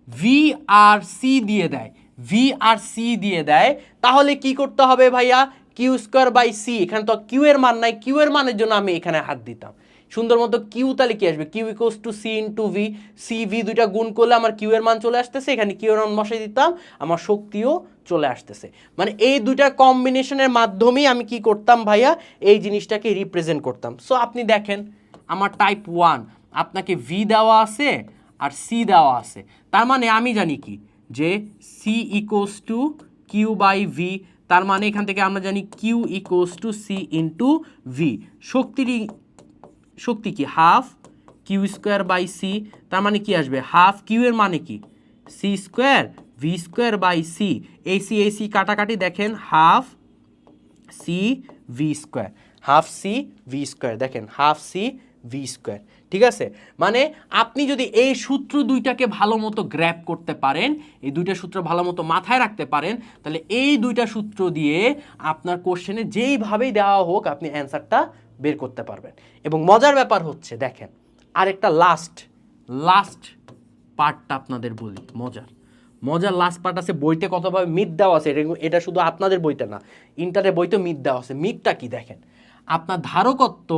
Speaker 1: ভি আর সি দিয়ে দেয়, ভি আর সি দিয়ে দেয়, তাহলে কি করতে হবে ভাইয়া, কিউ স্কোয়ার বাই সি। এখানে তো কিউ এর মান নাই, কিউ এর মানের জন্য আমি এখানে হাত দিতাম। সুন্দর মতো কিউ, তাহলে কি আসবে, Q equals to C into V, C V দুইটা গুণ করলে আমার কিউ এর মান চলে আসতেছে, এখানে কিউ এর মান বসাই দিতাম, আমার শক্তিও চলে আসতেছে। মানে এই দুইটা কম্বিনেশনের মাধ্যমেই আমি কি করতাম ভাইয়া, এই জিনিসটাকে রিপ্রেজেন্ট করতাম। সো আপনি দেখেন আমার টাইপ 1 আপনাকে ভি দেওয়া আছে আর সি দেওয়া আছে, তার মানে আমি জানি কি, যে C equals to Q by V, তার মানে এখান থেকে আমরা জানি Q equals to C into V. শক্তি কি, half Q square by C, তার মানে কি আসবে, হাফ কিউ এর মানে কি, C square V square by C. এই সি কাটাকাটি, দেখেন half C V square, half C V square, দেখেন হাফ সি ভি স্কোয়ার। ঠিক আছে, মানে আপনি যদি এই সূত্র দুইটাকে ভালো মতো গ্র্যাব করতে পারেন, এই দুইটা সূত্র ভালো মতো মাথায় রাখতে পারেন, তাহলে এই দুইটা সূত্র দিয়ে আপনার কোশ্চেনে যেইভাবেই দেওয়া হোক আপনি অ্যান্সারটা বের করতে পারবেন। এবং মজার ব্যাপার হচ্ছে, দেখেন আরেকটা লাস্ট পার্টটা আপনাদের বলি, মজার লাস্ট পার্ট আছে, বইতে কতভাবে মিথ দেওয়া আছে, এটা শুধু আপনাদের বইতে না, ইন্টারের বইতে মিথ দেওয়া আছে। মিথটা কি দেখেন, আপনার ধারকত্ব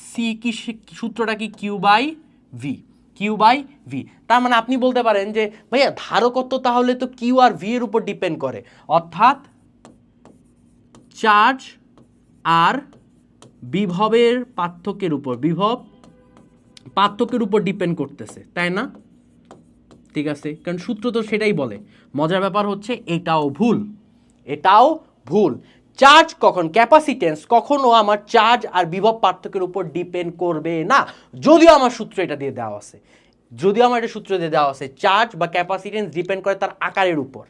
Speaker 1: সি কি, সূত্রটা কি, কিউ বাই ভি। তার মানে আপনি বলতে পারেন যে ভাইয়া ধারকত্ব তাহলে তো কিউ আর ভি এর উপর ডিপেন্ড করে, অর্থাৎ চার্জ আর বিভবের পার্থক্যের উপর ডিপেন্ড করতেছে, তাই না? ঠিক আছে, কারণ সূত্র তো সেটাই বলে। মজার ব্যাপার হচ্ছে এটাও ভুল। চার্জ কখন, ক্যাপাসিটেন্স কখনো আমার চার্জ আর বিভব পার্থক্যের উপর ডিপেন্ড করবে না, যদিও আমার সূত্র এটা দিয়ে দেওয়া আছে, চার্জ বা ক্যাপাসিটেন্স ডিপেন্ড করে তার আকারের উপর।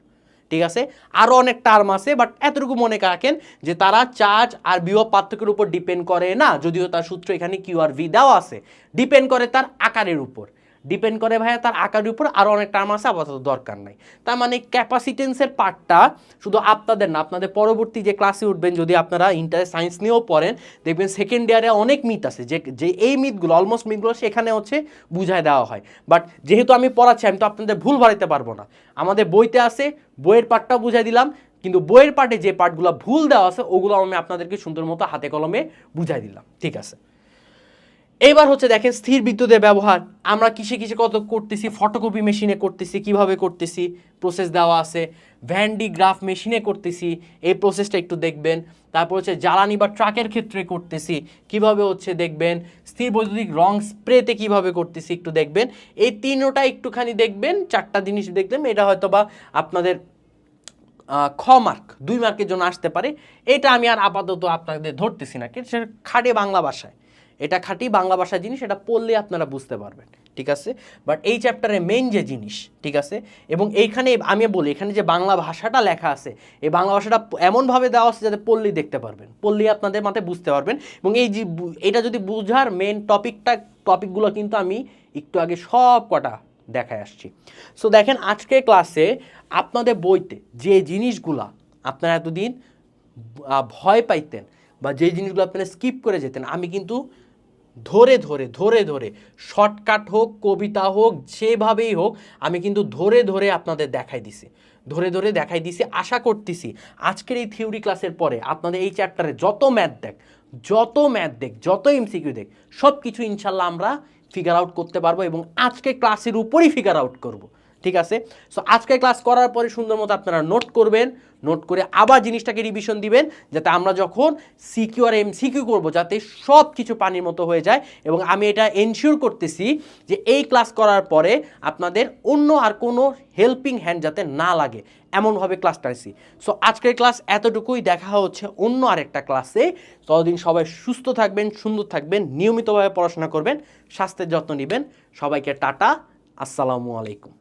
Speaker 1: ঠিক আছে, আরও অনেক টার্ম আছে, বাট এতটুকু মনে রাখেন যে তারা চার্জ আর বিভব পার্থক্যের উপর ডিপেন্ড করে না, যদিও তার সূত্র এখানে কিউ আর ভি দেওয়া আছে, ডিপেন্ড করে তার আকারের উপর, ডিপেন্ড করে ভাইয়া তার আকারের উপর। আরও অনেক টার্ম আছে, আপাতত দরকার নাই। তার মানে ক্যাপাসিটেন্সের পার্টটা শুধু আপনাদের না, আপনাদের পরবর্তী যে ক্লাসে উঠবেন, যদি আপনারা ইন্টার সায়েন্স নিয়েও পড়েন, দেখবেন সেকেন্ড ইয়ারে অনেক মিথ আছে, যে এই মিথগুলো, অলমোস্ট মিথগুলো সেখানে হচ্ছে বুঝায় দেওয়া হয়। বাট যেহেতু আমি পড়াচ্ছি, আমি তো আপনাদের ভুল ভরাইতে পারবো না। আমাদের বইতে আছে, বইয়ের পার্টটাও বুঝাই দিলাম, কিন্তু বইয়ের পার্টে যে পার্টগুলো ভুল দেওয়া আছে ওগুলো আমি আপনাদেরকে সুন্দর মতো হাতে কলমে বুঝাই দিলাম। ঠিক আছে, এবার হচ্ছে দেখেন স্থির বিদ্যুতের ব্যবহার আমরা কিসে কিসে কত করতেছি, ফটোকপি মেশিনে করতেছি, কিভাবে করতেছি প্রসেস দেওয়া আছে, ভ্যান ডি গ্রাফ মেশিনে করতেছি, এই প্রসেসটা একটু দেখবেন। তারপর হচ্ছে জ্বালানি বা ট্রাকের ক্ষেত্রে করতেছি, কিভাবে হচ্ছে দেখবেন। স্থির বৈদ্যুতিক রং স্প্রেতে কিভাবে করতেছি একটু দেখবেন। এই তিনোটা একটুখানি দেখবেন, 4টা জিনিস দেখবেন। এটা হয়তো বা আপনাদের খ মার্ক 2 মার্কের জন্য আসতে পারে। এটা আমি আর আপাতত আপনাদের ধরতেছি না, কিন্তু সেটা খাটে বাংলা ভাষায়, এটা খাঁটি বাংলা ভাষা জিনিস, এটা পড়লে আপনারা বুঝতে পারবেন, ঠিক আছে। বাট এই চ্যাপ্টারে মেইন যে জিনিস, ঠিক আছে, এবং এইখানে আমি বলি এখানে যে বাংলা ভাষাটা লেখা আছে, এই বাংলা ভাষাটা এমনভাবে দেওয়া আছে যাতে পড়লেই দেখতে পারবেন, পড়লেই আপনাদের মাথায় বুঝতে পারবেন। এবং এই যে এটা যদি বুঝার মেইন টপিকগুলো কিন্তু আমি একটু আগে সব কটা দেখায় আসছি। সো দেখেন আজকের ক্লাসে আপনাদের বইতে যে জিনিসগুলা আপনারা এতদিন ভয় পাইতেন বা যে জিনিসগুলো আপনারা স্কিপ করে যেতেন, আমি কিন্তু ধরে ধরে ধরে ধরে শর্টকাট হোক, কবিতা হোক, যেভাবেই হোক, আমি কিন্তু ধরে ধরে আপনাদের দেখাই দিছি, ধরে ধরে দেখাই দিছি। আশা করতেছি আজকের এই থিওরি ক্লাসের পরে আপনাদের এই চ্যাপ্টারে যত ম্যাথ দেখ যত এমসিকিউ দেখ সব কিছু ইনশাল্লাহ আমরা ফিগার আউট করতে পারবো এবং আজকে ক্লাসের উপরই ফিগার আউট করব, ঠিক আছে। সো আজকে ক্লাস করার পরে সুন্দর মতো আপনারা নোট করবেন, নোট করে আবার জিনিসটাকে রিভিশন দিবেন, যাতে আমরা যখন সিকিউ আর এমসিকিউ করবো যাতে সব কিছু পানির মতো হয়ে যায়। এবং আমি এটা এনশিওর করতেছি যে এই ক্লাস করার পরে আপনাদের অন্য আর কোনো হেল্পিং হ্যান্ড যাতে না লাগে, এমনভাবে ক্লাসটা আসি। সো আজকের ক্লাস এতটুকুই, দেখা হচ্ছে অন্য আরেকটা ক্লাসে। ততদিন সবাই সুস্থ থাকবেন, সুন্দর থাকবেন, নিয়মিতভাবে পড়াশোনা করবেন, স্বাস্থ্যের যত্ন নেবেন। সবাইকে টাটা, আসসালামু আলাইকুম।